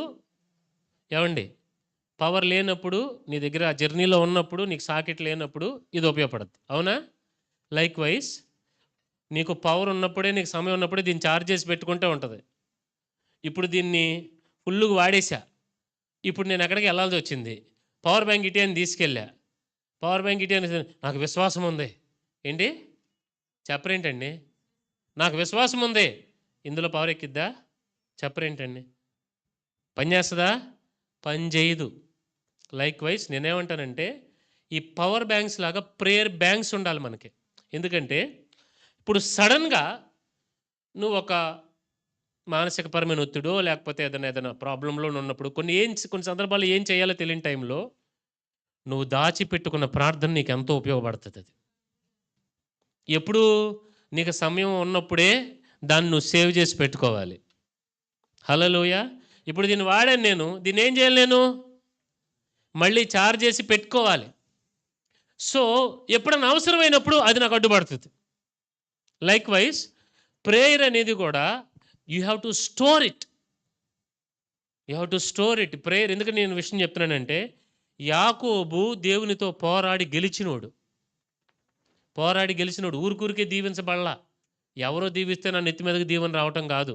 A: ఏమండి పవర్ లేనప్పుడు, నీ దగ్గర జర్నీలో ఉన్నప్పుడు, నీకు సాకెట్ లేనప్పుడు ఇది ఉపయోగపడుద్ది, అవునా? లైక్ వైజ్ నీకు పవర్ ఉన్నప్పుడే, నీకు సమయం ఉన్నప్పుడే దీన్ని ఛార్జ్ చేసి పెట్టుకుంటే ఉంటుంది. ఇప్పుడు దీన్ని ఫుల్లుగా వాడేసా, ఇప్పుడు నేను ఎక్కడికి వెళ్ళాల్సి వచ్చింది, పవర్ బ్యాంక్ ఇటీ అని తీసుకెళ్ళా. పవర్ బ్యాంక్ ఇటీ అని, నాకు విశ్వాసం ఉంది. ఏంటి చెప్పరేంటండి? నాకు విశ్వాసం ఉంది, ఇందులో పవర్ ఎక్కిద్దా? చెప్పరేంటండి? పని చేస్తుందా? పని చేయదు. లైక్ వైజ్ నేనేమంటానంటే, ఈ పవర్ బ్యాంక్స్ లాగా ప్రేయర్ బ్యాంక్స్ ఉండాలి మనకి. ఎందుకంటే ఇప్పుడు సడన్గా నువ్వు ఒక మానసికపరమైన ఒత్తిడో లేకపోతే ఏదైనా ప్రాబ్లంలో ఉన్నప్పుడు కొన్ని సందర్భాల్లో ఏం చేయాలో తెలియని టైంలో నువ్వు దాచిపెట్టుకున్న ప్రార్థన నీకు ఎంతో ఉపయోగపడుతుంది. అది ఎప్పుడు నీకు సమయం ఉన్నప్పుడే దాన్ని నువ్వు సేవ్ చేసి పెట్టుకోవాలి. హల్లెలూయా! ఇప్పుడు దీన్ని వాడాను నేను, దీన్ని ఏం చేయాలి? నేను మళ్ళీ ఛార్జ్ చేసి పెట్టుకోవాలి. సో ఎప్పుడన్నా అవసరమైనప్పుడు అది నాకు అడ్డుపడుతుంది. లైక్ వైజ్ ప్రేయర్ అనేది కూడా you have to store it. Prayer ఎందుకు నేను విషయం చెప్తున్నానంటే, యాకోబు దేవునితో పోరాడి గెలిచినోడు. ఊరికే దీవించబడలా. ఎవరో దీవిస్తే నా నెత్తి మీదకి దీవెన రావటం కాదు.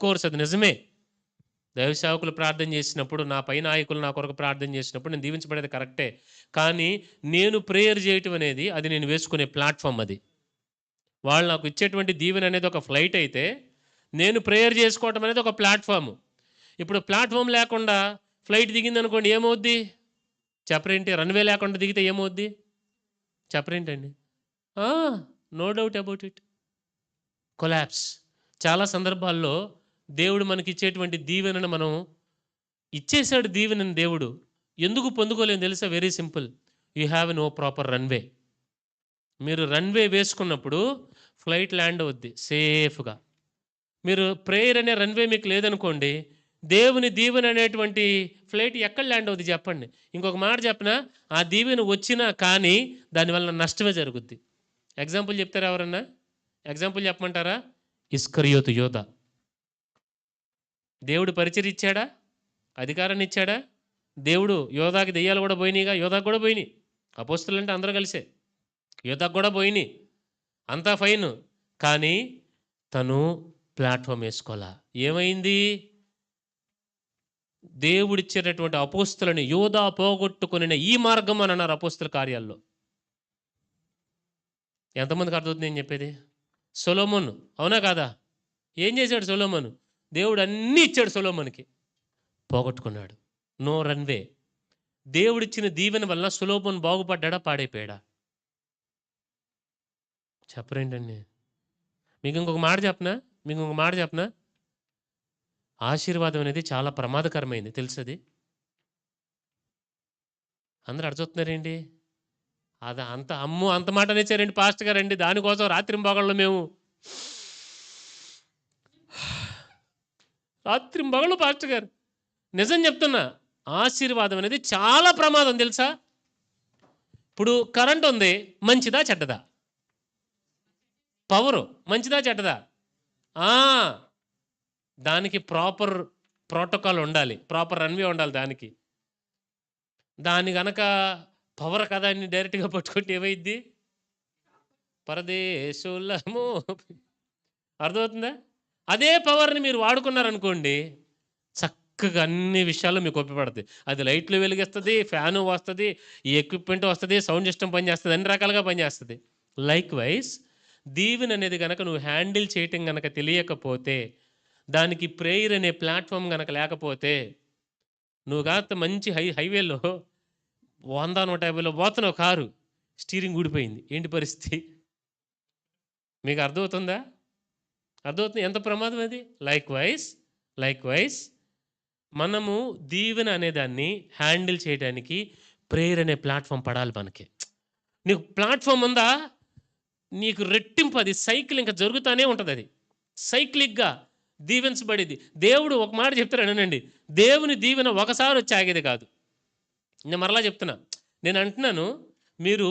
A: కోర్స్ అది నిజమే. దైవ సేవకులు ప్రార్థన చేసినప్పుడు, నా పై నాయకులు నా కొరకు ప్రార్థన చేసినప్పుడు నేను దీవించబడేది కరెక్టే. కానీ నేను ప్రేయర్ చేయటం అనేది అది నేను వేసుకునే ప్లాట్ఫామ్. అది వాళ్ళు నాకు ఇచ్చేటువంటి దీవెన అనేది ఒక ఫ్లైట్ అయితే, నేను ప్రేయర్ చేసుకోవటం అనేది ఒక ప్లాట్ఫామ్. ఇప్పుడు ప్లాట్ఫామ్ లేకుండా ఫ్లైట్ దిగింది అనుకోండి, ఏమవుద్ది చెప్పరేంటి? రన్వే లేకుండా దిగితే ఏమవుద్ది చెప్పరేంటండి? No doubt about it, collapse. చాలా సందర్భాల్లో దేవుడు మనకి ఇచ్చేటువంటి దీవెనను మనం ఇచ్చేశాడు. దీవెనని దేవుడు ఎందుకు పొందుకోలేని తెలుసా? Very simple, you have no proper runway. మీరు రన్వే వేసుకున్నప్పుడు ఫ్లైట్ ల్యాండ్ అవుద్ది సేఫ్గా. మీరు ప్రేయర్ అనే రన్వే మీకు లేదనుకోండి, దేవుని దీవెన అనేటువంటి ఫ్లైట్ ఎక్కడ ల్యాండ్ అవుద్ది చెప్పండి? ఇంకొక మాట చెప్పినా, ఆ దీవెన వచ్చినా కానీ దానివల్ల నష్టమే జరుగుద్ది. ఎగ్జాంపుల్ చెప్తారా ఎవరన్నా? ఎగ్జాంపుల్ చెప్పమంటారా? ఇస్కరియోతు యోధ. దేవుడు పరిచయం ఇచ్చాడా? అధికారాన్ని ఇచ్చాడా? దేవుడు యోధాకి దెయ్యాలు కూడా పోయినాయిగా. యోధాకు కూడా పోయినాయి. అపోస్తులు అంటే అందరూ కలిసే. యోధాకు కూడా పోయినాయి, అంతా ఫైన్. కానీ తను ప్లాట్ఫామ్ వేసుకోవాలా. ఏమైంది? దేవుడిచ్చేటటువంటి అపోస్తులని యోధా పోగొట్టుకుని ఈ మార్గం అని అన్నారు అపోస్తుల కార్యాల్లో. ఎంతమందికి అర్థమవుతుంది నేను చెప్పేది? సొలొమోను, అవునా కాదా? ఏం చేశాడు సొలొమోను? దేవుడు అన్నీ ఇచ్చాడు సొలొమోనుకి, పోగొట్టుకున్నాడు. No runway. దేవుడిచ్చిన దీవెన వల్ల సొలొమోను బాగుపడ్డా పాడైపోయాడా? చెప్పరేంటండి? మీకు ఇంకొక మాట చెప్పనా? ఆశీర్వాదం అనేది చాలా ప్రమాదకరమైంది తెలుసది. అందరూ అడుగుతున్నారేంటి? అది అంత మాట అనేసారండి పాస్టర్ గారండి. దానికోసం రాత్రింబగళ్ళు మేము పాస్టర్ గారు నిజం చెప్తున్నా, ఆశీర్వాదం అనేది చాలా ప్రమాదం తెలుసా? ఇప్పుడు కరెంట్ ఉంది, మంచిదా చెడ్డదా? పవరు మంచిదా చెడ్డదా? దానికి ప్రాపర్ ప్రోటోకాల్ ఉండాలి, ప్రాపర్ రన్వే ఉండాలి. దాని గనక పవర్ కదా అని డైరెక్ట్గా పట్టుకుంటే ఏమైద్ది? పరదేశులము. అర్థమవుతుందా? అదే పవర్ని మీరు వాడుకున్నారనుకోండి, చక్కగా అన్ని విషయాల్లో మీకు ఉపయోగపడుతుంది. అది లైట్లు వెలిగిస్తుంది, ఫ్యాను వస్తుంది, ఈ ఎక్విప్మెంట్ వస్తుంది, సౌండ్ సిస్టమ్ పనిచేస్తుంది, అన్ని రకాలుగా పనిచేస్తుంది. లైక్ వైజ్ దీవెన అనేది కనుక నువ్వు హ్యాండిల్ చేయటం కనుక తెలియకపోతే, దానికి ప్రేయర్ అనే ప్లాట్ఫామ్ కనుక లేకపోతే, నువ్వు కాస్త మంచి హైవేలో 100-150లో పోతున్నావు కారు, స్టీరింగ్ ఊడిపోయింది, ఏంటి పరిస్థితి? మీకు అర్థమవుతుంది ఎంత ప్రమాదం అది? లైక్ వైజ్ మనము దీవెన అనేదాన్ని హ్యాండిల్ చేయడానికి ప్రేయర్ అనే ప్లాట్ఫామ్ పడాలి మనకి. నీకు ప్లాట్ఫామ్ ఉందా, నీకు రెట్టింపు, అది సైకిల్ ఇంకా జరుగుతూనే ఉంటుంది. అది సైక్లిక్గా దీవించబడేది. దేవుడు ఒక మాట చెప్తారనండి, దేవుని దీవెన ఒకసారి వచ్చి ఆగేది కాదు. నేను మరలా చెప్తున్నా, నేను అంటున్నాను, మీరు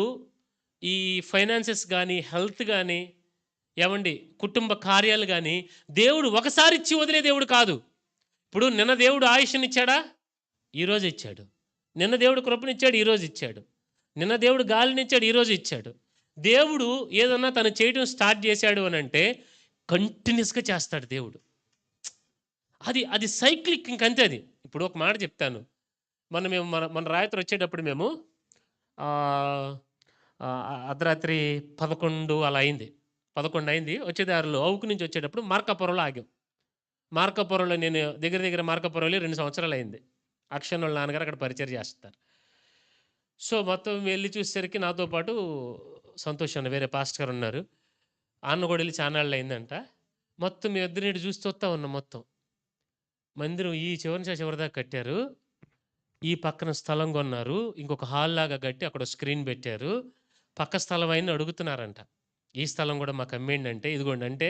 A: ఈ ఫైనాన్సెస్ కానీ, హెల్త్ కానీ, ఏమండి కుటుంబ కార్యాలు కానీ దేవుడు ఒకసారి ఇచ్చి వదిలే దేవుడు కాదు. ఇప్పుడు నిన్న దేవుడు ఆయుష్నిచ్చాడా? ఈరోజు ఇచ్చాడు. నిన్న దేవుడు కృపనిచ్చాడు, ఈరోజు ఇచ్చాడు. నిన్న దేవుడు గాలినిచ్చాడు, ఈరోజు ఇచ్చాడు. దేవుడు ఏదన్నా తను చేయడం స్టార్ట్ చేశాడు అని అంటే కంటిన్యూస్గా చేస్తాడు దేవుడు. అది సైక్లిక్, ఇంకంతే అది. ఇప్పుడు ఒక మాట చెప్తాను, మన రాత్రి వచ్చేటప్పుడు మేము అర్ధరాత్రి 11 అలా అయింది, 11 అయింది. వచ్చేదారిలో అవుకు నుంచి వచ్చేటప్పుడు మార్కాపురంలో ఆగాం. మార్కాపురంలో నేను దగ్గర మార్కాపురంలో 2 సంవత్సరాలు అయింది. అక్షయ్ వాళ్ళ నాన్నగారు అక్కడ పరిచయం చేస్తారు. సో మొత్తం వెళ్ళి చూసేసరికి నాతో పాటు సంతోష్ అన్న వేరే పాస్టర్ గారు ఉన్నారు. అన్న కూడా వెళ్ళి చానాళ్ళు అయిందంట. మొత్తం మేము ఇద్దరిని చూస్తూ ఉన్నాం. మొత్తం మందిరం ఈ చివరి దాకా కట్టారు, ఈ పక్కన స్థలం కొన్నారు, ఇంకొక హాల్ లాగా కట్టి అక్కడ స్క్రీన్ పెట్టారు. పక్క స్థలం అయినా అడుగుతున్నారంట, ఈ స్థలం కూడా మాకు అమ్మేయండి అంటే. ఇదిగోండి అంటే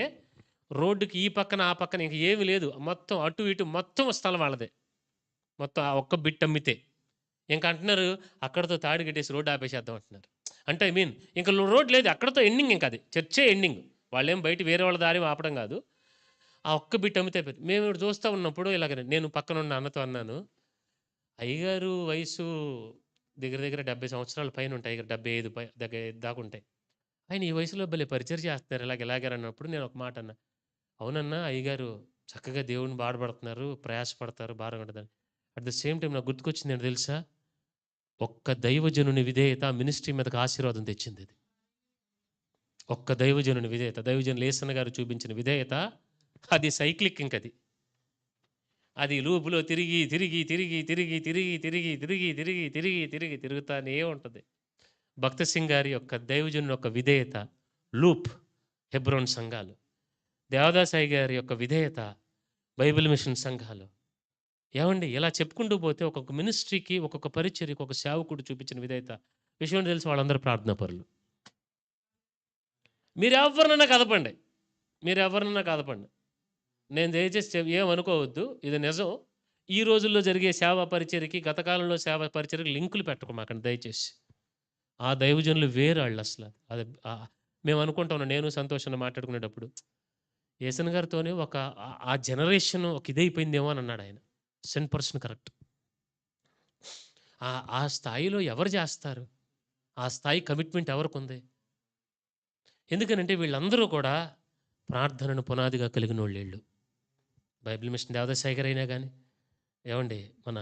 A: రోడ్డుకి ఈ పక్కన ఆ పక్కన ఇంక ఏమీ లేదు, మొత్తం అటు ఇటు మొత్తం స్థలం వాళ్ళదే. మొత్తం ఆ ఒక్క బిట్ అమ్మితే ఇంకా అంటున్నారు అక్కడతో తాడు కట్టేసి రోడ్డు ఆపేసేద్దాం అంటున్నారు. అంటే ఇంకా రోడ్ లేదు, అక్కడతో ఎండింగ్. ఇంకా అది చర్చే ఎండింగ్. వాళ్ళేం బయట వేరే వాళ్ళ దారి ఆపడం కాదు, ఆ ఒక్క బిట్ అమ్మితే. మేము చూస్తూ ఉన్నప్పుడు ఇలాగ నేను పక్కన ఉన్న అన్నతో అన్నాను, అయ్యగారు వయసు దగ్గర దగ్గర 70 సంవత్సరాల పైన ఉంటాయి. అయ్యగారు 75 దగ్గర దాకా ఉంటాయి. ఆయన ఈ వయసులో భలే పరిచయం చేస్తున్నారు ఇలాగన్నప్పుడు నేను ఒక మాట అన్నా. అవునన్నా అయ్యగారు చక్కగా దేవుడిని పాడుపడుతున్నారు, ప్రయాసపడతారు, భారంగా ఉంటదని. అట్ ద సేమ్ టైమ్ నాకు గుర్తుకొచ్చింది ఏంటో తెలుసా? ఒక్క దైవజనుని విధేయత ఆ మినిస్ట్రీ మీదకి ఆశీర్వాదం తెచ్చిందది. ఒక్క దైవజనుని విధేయత. దైవజనులు యేసన్న గారు చూపించిన విధేయత అది సైక్లిక్ ఇంకది. అది లూప్‌లో తిరిగి, తిరిగి, తిరిగి, తిరిగి, తిరిగి, తిరిగి, తిరిగి, తిరిగి, తిరిగి, తిరిగి తిరుగుతానే ఉంటది. భక్త సింగ్ గారి యొక్క దైవజనుని యొక్క విధేయత లూప్ హెబ్రోన్ సంఘాలు. దేవదాసాయి గారి యొక్క విధేయత బైబిల్ మిషన్ సంఘాలు. ఏవండి ఇలా చెప్పుకుంటూ పోతే ఒక్కొక్క మినిస్ట్రీకి, ఒక్కొక్క పరిచర్యకి, ఒక సేవకుడు చూపించిన విధేయత. విషయం ఏంటో తెలుసు వాళ్ళందరూ ప్రార్థనా పరులు. మీరెవ్వరినన్నా కదపండి. మీరెవరినన్నా కదపండి. నేను దయచేసి ఏమనుకోవద్దు. ఇది నిజం. ఈ రోజుల్లో జరిగే సేవా పరిచర్యకి, గత కాలంలో సేవా పరిచర్యకి లింకులు పెట్టమాకండి దయచేసి. ఆ దైవజనులు వేరాళ్ళసల. అది మేము అనుకుంటా ఉన్నాం. నేను సంతోషంగా మాట్లాడుకునేటప్పుడు. యేసన్ గారితోనే ఆ జనరేషన్ ఒక ఇదైపోయిందేమో అని అన్నాడాయన. 100% కరెక్ట్. ఆ స్థాయిలో ఎవరు చేస్తారు? ఆ స్థాయి కమిట్మెంట్ ఎవరికుంది? ఎందుకనంటే వీళ్ళందరూ కూడా ప్రార్థనను పునాదిగా కలిగినోళ్ళీళ్ళు. బైబిల్ మిషన్ దేవదాసాయి గారైనా గానీ, ఏవండి మన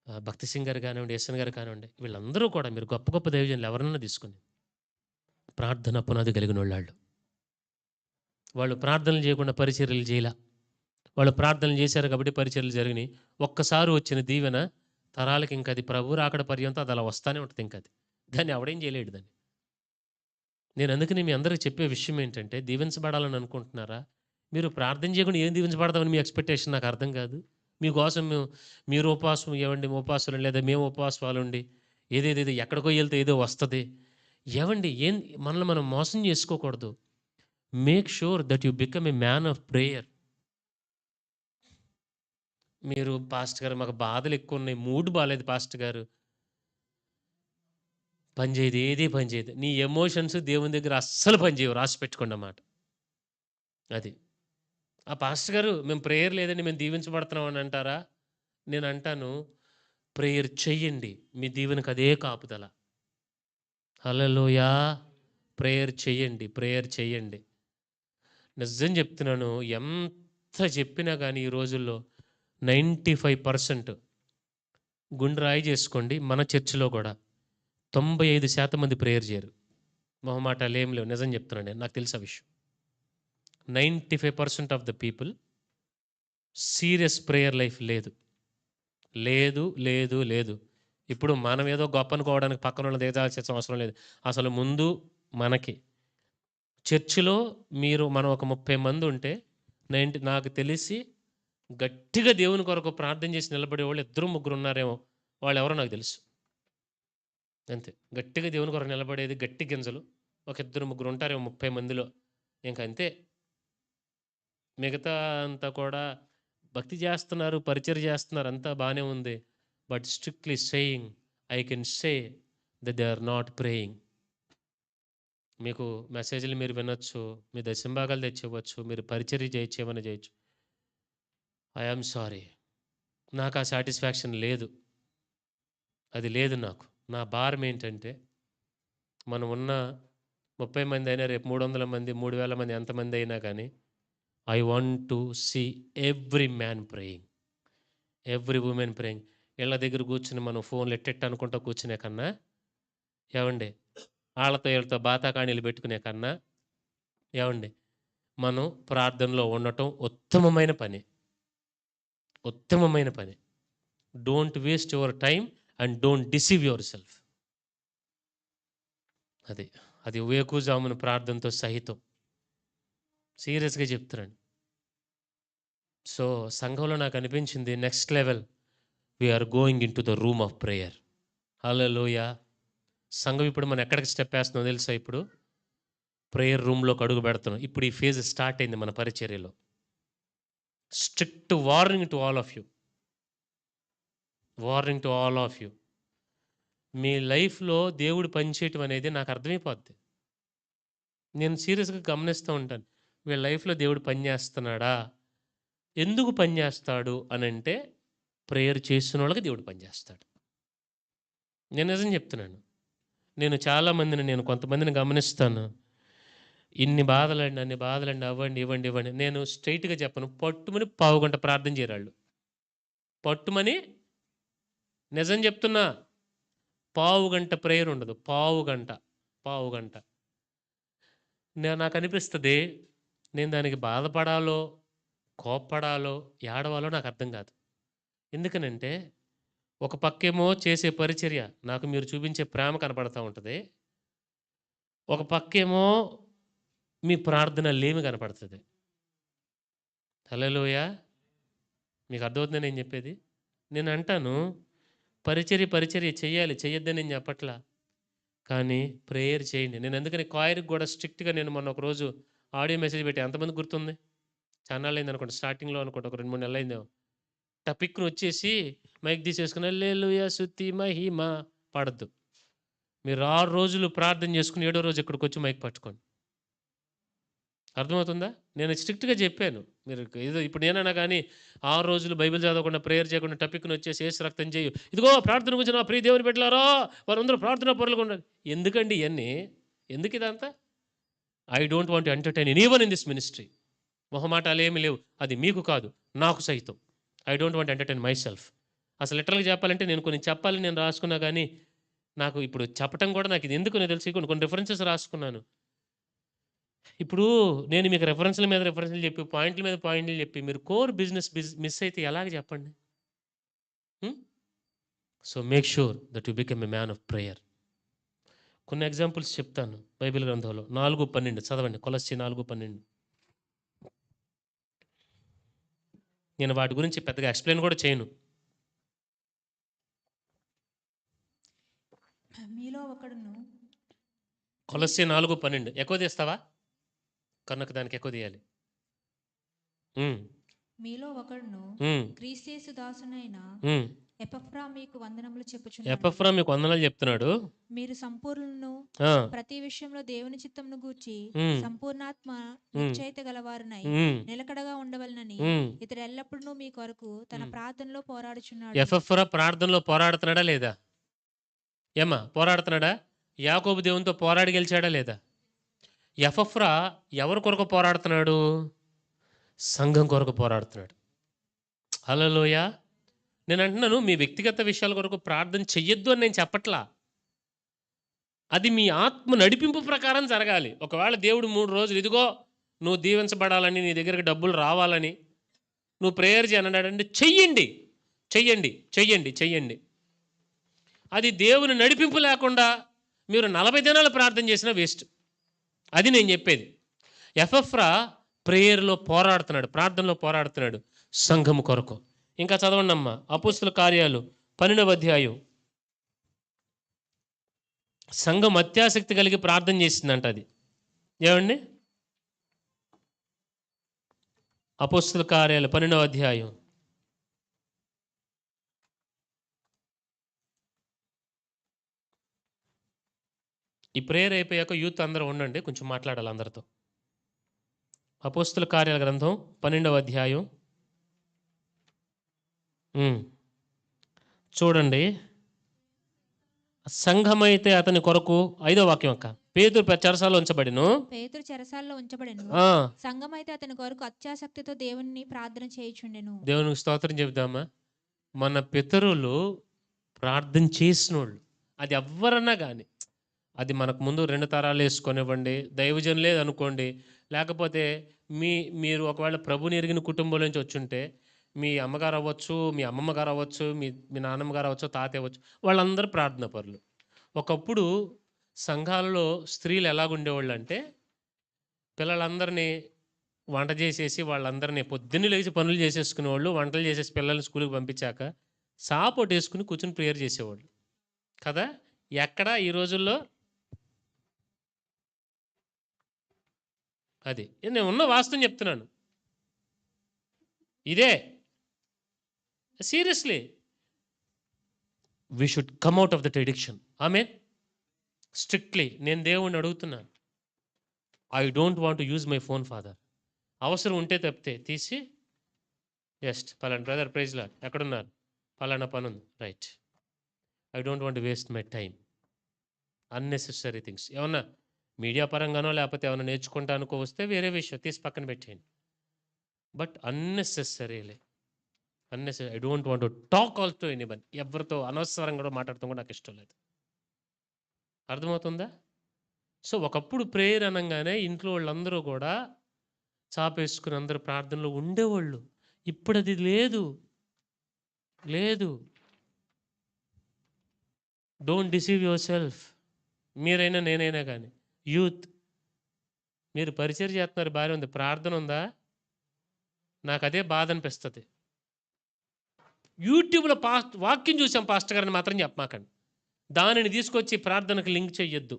A: భక్తి సింగ్ గారు కానివ్వండి, యేసన్ గారు కానివ్వండి, వీళ్ళందరూ కూడా మీరు గొప్ప గొప్ప దైవజనులు ఎవరినైనా తీసుకోండి. ప్రార్థన పునాది కలిగినోళ్ళాళ్ళు. వాళ్ళు ప్రార్థనలు చేయకుండా పరిచర్యలు చేయలా. వాళ్ళు ప్రార్థనలు చేశారు కాబట్టి పరిచర్యలు జరిగినాయి. ఒక్కసారి వచ్చిన దీవెన తరాలకి ఇంకది ప్రభు రాకడ పర్యంతం అది అలా వస్తానే ఉంటది ఇంకది. దాన్ని ఎవడేం చేయలేడు దాన్ని. నేను అందుకని మీ అందరికి చెప్పే విషయం ఏంటంటే దీవించబడాలని అనుకుంటున్నారా? మీరు ప్రార్థన చేయకుండా ఏం దీవించబడదామని మీ ఎక్స్‌పెక్టేషన్ నాకు అర్థం కాదు. మీకోసం మీరు ఉపవాసం ఏవండి ఉపవాసాలు లేదా మేము ఉపవాసాలుండి ఏదేదేదో ఎక్కడికో ఎళ్తే ఏదో వస్తది. ఏవండి మనల్ని మనం మోసం చేసుకోకూడదు. Make sure that you become a man of prayer. మీరు పాస్టర్ గారు మాకు బాధలు ఎక్కువున్నాయి. మూడ్ బాలేదు పాస్టర్ గారు. పని చేయదు. ఏది పని చేయదు. నీ ఎమోషన్స్ దేవుని దగ్గర అస్సలు పని చేయవు. రాసి పెట్టుకోండి ఆ మాట. అది. ఆ పాస్టర్ గారు మేము ప్రేయర్ లేదండి మేము దీవించబడుతున్నాం అని అంటారా? నేనంటాను ప్రేయర్ చెయ్యండి. మీ దీవెనకు అదే కాపుదల. హల్లెలూయా! ప్రేయర్ చెయ్యండి. ప్రేయర్ చెయ్యండి. నిజం చెప్తున్నాను. ఎంత చెప్పినా గానీ ఈ రోజుల్లో 95% గుండె రాయి చేసుకోండి. మన చర్చ్‌లో కూడా 95% మంది ప్రేయర్ చేయరు. మొహమాటాలేం లేవు. నిజం చెప్తున్నాను నేను. నాకు తెలుసు ఆ విషయం. 95% of the people serious prayer life లేదు. లేదు, లేదు, లేదు. ఇప్పుడు మనం ఏదో గొప్ప అనుకోవడానికి పక్కనోళ్ళని దిగజాల్సిన అవసరం లేదు. అసలు ముందు మనకి. చర్చిలో మనం ఒక 30 మంది ఉంటే నాకు తెలిసి గట్టిగా దేవుని కొరకు ప్రార్థన చేసి నిలబడేవాళ్ళు ఇద్దరు ముగ్గురు ఉన్నారేమో. వాళ్ళెవరో నాకు తెలుసు. అంతే. గట్టిగా దేవుని కొరకు నిలబడేది గట్టి గింజలు. ఒక ఇద్దరు ముగ్గురు ఉంటారేమో 30 మందిలో. ఇంకంతే. మిగతా అంతా కూడా భక్తి చేస్తున్నారు, పరిచర్య చేస్తున్నారు అంతా బానే ఉంది. But strictly saying I can say that they are not praying. మీకు మెసేజ్‌లు మీరు వినొచ్చు. మీ దశంభాగాలు తెచ్చివ్వచ్చు. మీరు పరిచర్య చేయొచ్చు. ఏమైనా చేయొచ్చు. I am sorry. నాకు ఆ సాటిస్ఫాక్షన్ లేదు. అది లేదు నాకు. నా భారం ఏంటంటే మనం ఉన్న 30 మంది అయినా రేపు 300 మంది, 3000 మంది ఎంతమంది అయినా కానీ I want to see every man praying. Every women praying. ఇళ్ళ దగ్గర కూర్చొని మనం ఫోన్‌లు అనుకుంటా కూర్చునే కన్నా ఏవండి ఆళ్ళతో ఈళ్ళతో బాతాకాణీలు పెట్టుకునే కన్నా ఏవండి మనం ప్రార్థనలో ఉండటం ఉత్తమమైన పని. ఉత్తమమైన పని. Don't waste your time and don't deceive your self. అది వేకువజామున ప్రార్థనతో సహితం. సీరియస్‌గా చెప్తున్నాను. సో, సంఘంలో నాకు అనిపించింది next level we are going into the room of prayer. Hallelujah! సంఘం ఇప్పుడు మనం ఎక్కడికి స్టెప్ ఏస్తున్నామో తెలుసా ఇప్పుడు? ప్రేయర్ రూమ్‌లోకి అడుగు పెడుతున్నాం. ఇప్పుడు ఈ ఫేజ్ స్టార్ట్ అయింది మన పరిచర్యలో. Strict warning to all of you. Warning to all of you. మీ లైఫ్‌లో దేవుడు పనిచేయటం అనేది నాకు అర్థమైపోద్ది. నేను సీరియస్‌గా గమనిస్తూ ఉంటాను. వీళ్ళ లైఫ్‌లో దేవుడు పని చేస్తున్నాడా? ఎందుకు పని చేస్తాడు అనంటే ప్రేయర్ చేస్తున్న వాళ్ళకి దేవుడు పనిచేస్తాడు. నేను నిజం చెప్తున్నాను. నేను చాలామందిని కొంతమందిని గమనిస్తాను. ఇన్ని బాధలండి, అన్ని బాధలండి, అవ్వండి, ఇవ్వండి, ఇవ్వండి. నేను స్ట్రెయిట్‌గా చెప్పను. పట్టుమని పావుగంట ప్రార్థన చేయరాళ్ళు. పట్టుమని నిజం చెప్తున్నా. పావుగంట ప్రేయర్ ఉండదు. పావుగంట. పావుగంట. నాకనిపిస్తది, నేను దానికి బాధపడాలో, కోప్పడాలో, ఏడవాలో నాకు అర్థం కాదు. ఎందుకనంటే, ఒక పక్కేమో చేసే పరిచర్య నాకు మీరు చూపించే ప్రేమ కనపడతా ఉంటది. ఒక పక్కేమో మీ ప్రార్థన లేమి కనపడతది. హల్లెలూయా! మీకు అర్థమవుతుందా నేను చెప్పేది? నేను అంటాను, పరిచర్య చెయ్యాలి. చెయ్యొద్దని నేను చెప్పట్లా. కానీ ప్రేయర్ చేయండి. నేను అందుకని కాయిర్‌కి కూడా స్ట్రిక్ట్‌గా నేను మొన్న ఒకరోజు ఆడియో మెసేజ్ పెట్టా. ఎంతమందికి గుర్తుంది? చాన్నాళ్ళయిందనుకుంటా. స్టార్టింగ్‌లో అనుకుంటా. ఒక 2, 3 నెలలయిందేమో. టపిక్కున వచ్చేసి మైక్ తీసేసుకొని హల్లెలూయా స్తుతి మహిమ పాడొద్దు. మీరు 6 రోజులు ప్రార్థన చేసుకొని, ఏడో రోజు ఇక్కడికొచ్చి మైక్ పట్టుకోండి. అర్థమవుతుందా? నేను స్ట్రిక్ట్‌గా చెప్పాను. మీరు ఏదో ఇప్పుడు నేనన్నా గాని 6 రోజులు బైబిల్ చదవకుండా, ప్రేయర్ చేయకుండా టపిక్కున వచ్చేసి యేసు రక్తం చెయ్యి. ఇదిగో ప్రార్థన గురించి నా ప్రియ దేవుని బిడ్డలారా! వారందరూ ప్రార్థనా పరులుగా ఉండాలి. ఎందుకండి ఇయన్నీ? ఎందుకు ఇదంతా? I don't want to entertain anyone in this ministry. మొహమాటాలేమి లేవు. అది మీకు కాదు, నాకు సైతం. I don't want to entertain myself. అసలు లిటరల్‌గా చెప్పాలంటే నేను కొన్ని చెప్పాలని నేను రాసుకున్నా గానీ, నాకు ఇప్పుడు చెప్పటం కూడా నాకు ఇది ఎందుకనో తెలిసి కొన్ని రిఫరెన్సెస్ రాసుకున్నాను. ఇప్పుడు నేను మీకు రిఫరెన్స్‌ల మీద రిఫరెన్స్‌లు చెప్పి, పాయింట్‌ల మీద పాయింట్‌లు చెప్పి, మీరు కోర్ బిజినెస్ మిస్ అయితే ఎలాగ చెప్పండి? హ్మ్. So, make sure that you become a man of prayer. కొన్ని ఎగ్జాంపుల్స్ చెప్తాను బైబిల్ గ్రంథంలో. 4:12 చదవండి. కొలస్సీ 4:12. నేను వాటి గురించి పెద్దగా ఎక్స్‌ప్లెయిన్ కూడా చేయను.
B: మీలో ఒకడును
A: కొలస్సీ 4:12 ఎక్కువ తీస్తావా? కనుక దానికి ఎక్కువ తీయాలి. హ్మ్.
B: మీలో ఒకడును
A: హ్మ్.
B: క్రీస్తు దాసునైన
A: హ్మ్.
B: ఎపఫ్రా మీకు వందనములు చెప్పుచున్నాడు.
A: ఎపఫ్రా మీకు వందనాలు చెప్తున్నాడు.
B: మీరు సంపూర్ణులను
A: ఆ!
B: ప్రతి విషయంలో దేవుని చిత్తమును గూర్చి
A: హ్మ్.
B: సంపూర్ణాత్మ
A: హ్మ్.
B: నిశ్చయిత గలవారునై
A: హ్మ్.
B: నిలకడగా ఉండవలనని
A: హ్మ్.
B: ఇతడు ఎల్లప్పుడూ మీ కొరకు తన
A: హ్మ్.
B: ప్రార్థనలో పోరాడుచున్నాడు.
A: ఎపఫ్రా ప్రార్థనలో పోరాడుతున్నాడా లేదా? ఏమ్మా పోరాడుతున్నాడా? యాకోబు దేవునితో పోరాడి గెలిచాడా లేదా? ఎపఫ్రా ఎవరి కొరకు పోరాడుతున్నాడు? సంఘం కొరకు పోరాడుతున్నాడు. హల్లెలూయా! నేనంటున్నాను మీ వ్యక్తిగత విషయాల కొరకు ప్రార్థన చెయ్యొద్దు అని నేను చెప్పట్లా. అది మీ ఆత్మ నడిపింపు ప్రకారం జరగాలి. ఒకవేళ దేవుడు 3 రోజులు ఇదిగో నువ్వు దీవించబడాలని, నీ దగ్గరికి డబ్బులు రావాలని, నువ్వు ప్రేయర్ చేయనన్నాడంటే చెయ్యండి. చెయ్యండి. చెయ్యండి. చెయ్యండి. అది దేవుని నడిపింపు లేకుండా మీరు 40 దినాలు ప్రార్థన చేసినా వేస్ట్. అది నేను చెప్పేది. ఎపఫ్రా ప్రేయర్‌లో పోరాడుతున్నాడు. ప్రార్థనలో పోరాడుతున్నాడు సంఘము కొరకు. ఇంకా చదవండమ్మా. అపోస్తల కార్యాలు 12వ అధ్యాయం. సంఘం అత్యాసక్తి కలిగి ప్రార్థన చేసిందంట అది. ఏవండి? అపోస్తల కార్యాలు 12వ అధ్యాయం. ఈ ప్రేయర్ అయిపోయాక యూత్ అందరూ ఉండండి. కొంచెం మాట్లాడాలి అందరితో. అపోస్తల కార్యాల గ్రంథం 12వ అధ్యాయం. హ్మ్. చూడండి. సంఘమైతే అతని కొరకు 5వ వాక్యం అక్క. పేతురు చెరసాలలో ఉంచబడెను.
B: పేతురు చెరసాలలో ఉంచబడెను.
A: ఆ!
B: సంఘమైతే అతని కొరకు అత్యాసక్తితో దేవుని ప్రార్థన చేయుచుండెను.
A: దేవునికి స్తోత్రం చెబుదామా? మన పితరులు ప్రార్థన చేసినోళ్ళు. అది ఎవ్వరన్నా గాని. అది మనకు ముందు 2 తరాలు వేసుకొనివ్వండి, దైవజనులే అనుకోండి. లేకపోతే మీరు ఒకవేళ ప్రభుని ఎరిగిన కుటుంబం నుంచి వచ్చుంటే, మీ అమ్మగారు అవ్వచ్చు, మీ అమ్మమ్మ గారు అవ్వచ్చు, మీ మీ నాన్నమ్మ గారు అవ్వచ్చు, తాతయ్య అవ్వచ్చు. వాళ్ళందరూ ప్రార్థనా పరులు. ఒకప్పుడు సంఘాలలో స్త్రీలు ఎలాగుండేవాళ్ళంటే, పిల్లలందరినీ వంట చేసేసి, వాళ్ళందరినీ పొద్దున్నే లేచి పనులు చేసేసుకునేవాళ్ళు. వంటలు చేసేసి పిల్లల్ని స్కూలుకి పంపించాక, సాపొటేసుకొని కూర్చొని ప్రేయర్ చేసేవాళ్ళు. కదా! ఎక్కడ ఈ రోజుల్లో అది. నేను ఉన్న వాస్తవం చెప్తున్నాను. ఇదే. Seriously. We should come out of that addiction. Amen. Strictly నేను దేవుడిని అడుగుతున్నాను. I don't want to use my phone father. అవసరం ఉంటే తప్పితే తీసి జస్ట్ పలానా బ్రదర్ ప్రైజ్ లార్డ్ ఎక్కడున్నారు? పలానా పని ఉంది, right, I don't want waste my time. Unnecessary things ఏమన్నా మీడియా పరంగానో లేకపోతే ఏమైనా నేర్చుకుంటానుకో వస్తే వేరే విషయం తీసి పక్కన పెట్టేయండి. బట్ అన్నెసెసరీలే I don't want to talk also anyone. ఎవరితో అనవసరంగా కూడా మాట్లాడటం కూడా నాకు ఇష్టం లేదు. అర్థమవుతుందా? సో ఒకప్పుడు ప్రేయర్ అనగానే ఇంట్లో వాళ్ళందరూ కూడా చాపేసుకుని అందరూ ప్రార్థనలో ఉండేవాళ్ళు. ఇప్పుడు అది లేదు. Don't deceive your self. మీరైనా నేనైనా కానీ యూత్ మీరు పరిచయం చేస్తున్నారు, బాగానే ఉంది, ప్రార్థన ఉందా? నాకు అదే బాధ అనిపిస్తుంది. యూట్యూబ్లో వాక్యం చూసాం పాస్టర్ గారిని మాత్రం చెప్పమాకండి. దానిని తీసుకొచ్చి ప్రార్థనకు లింక్ చెయ్యొద్దు.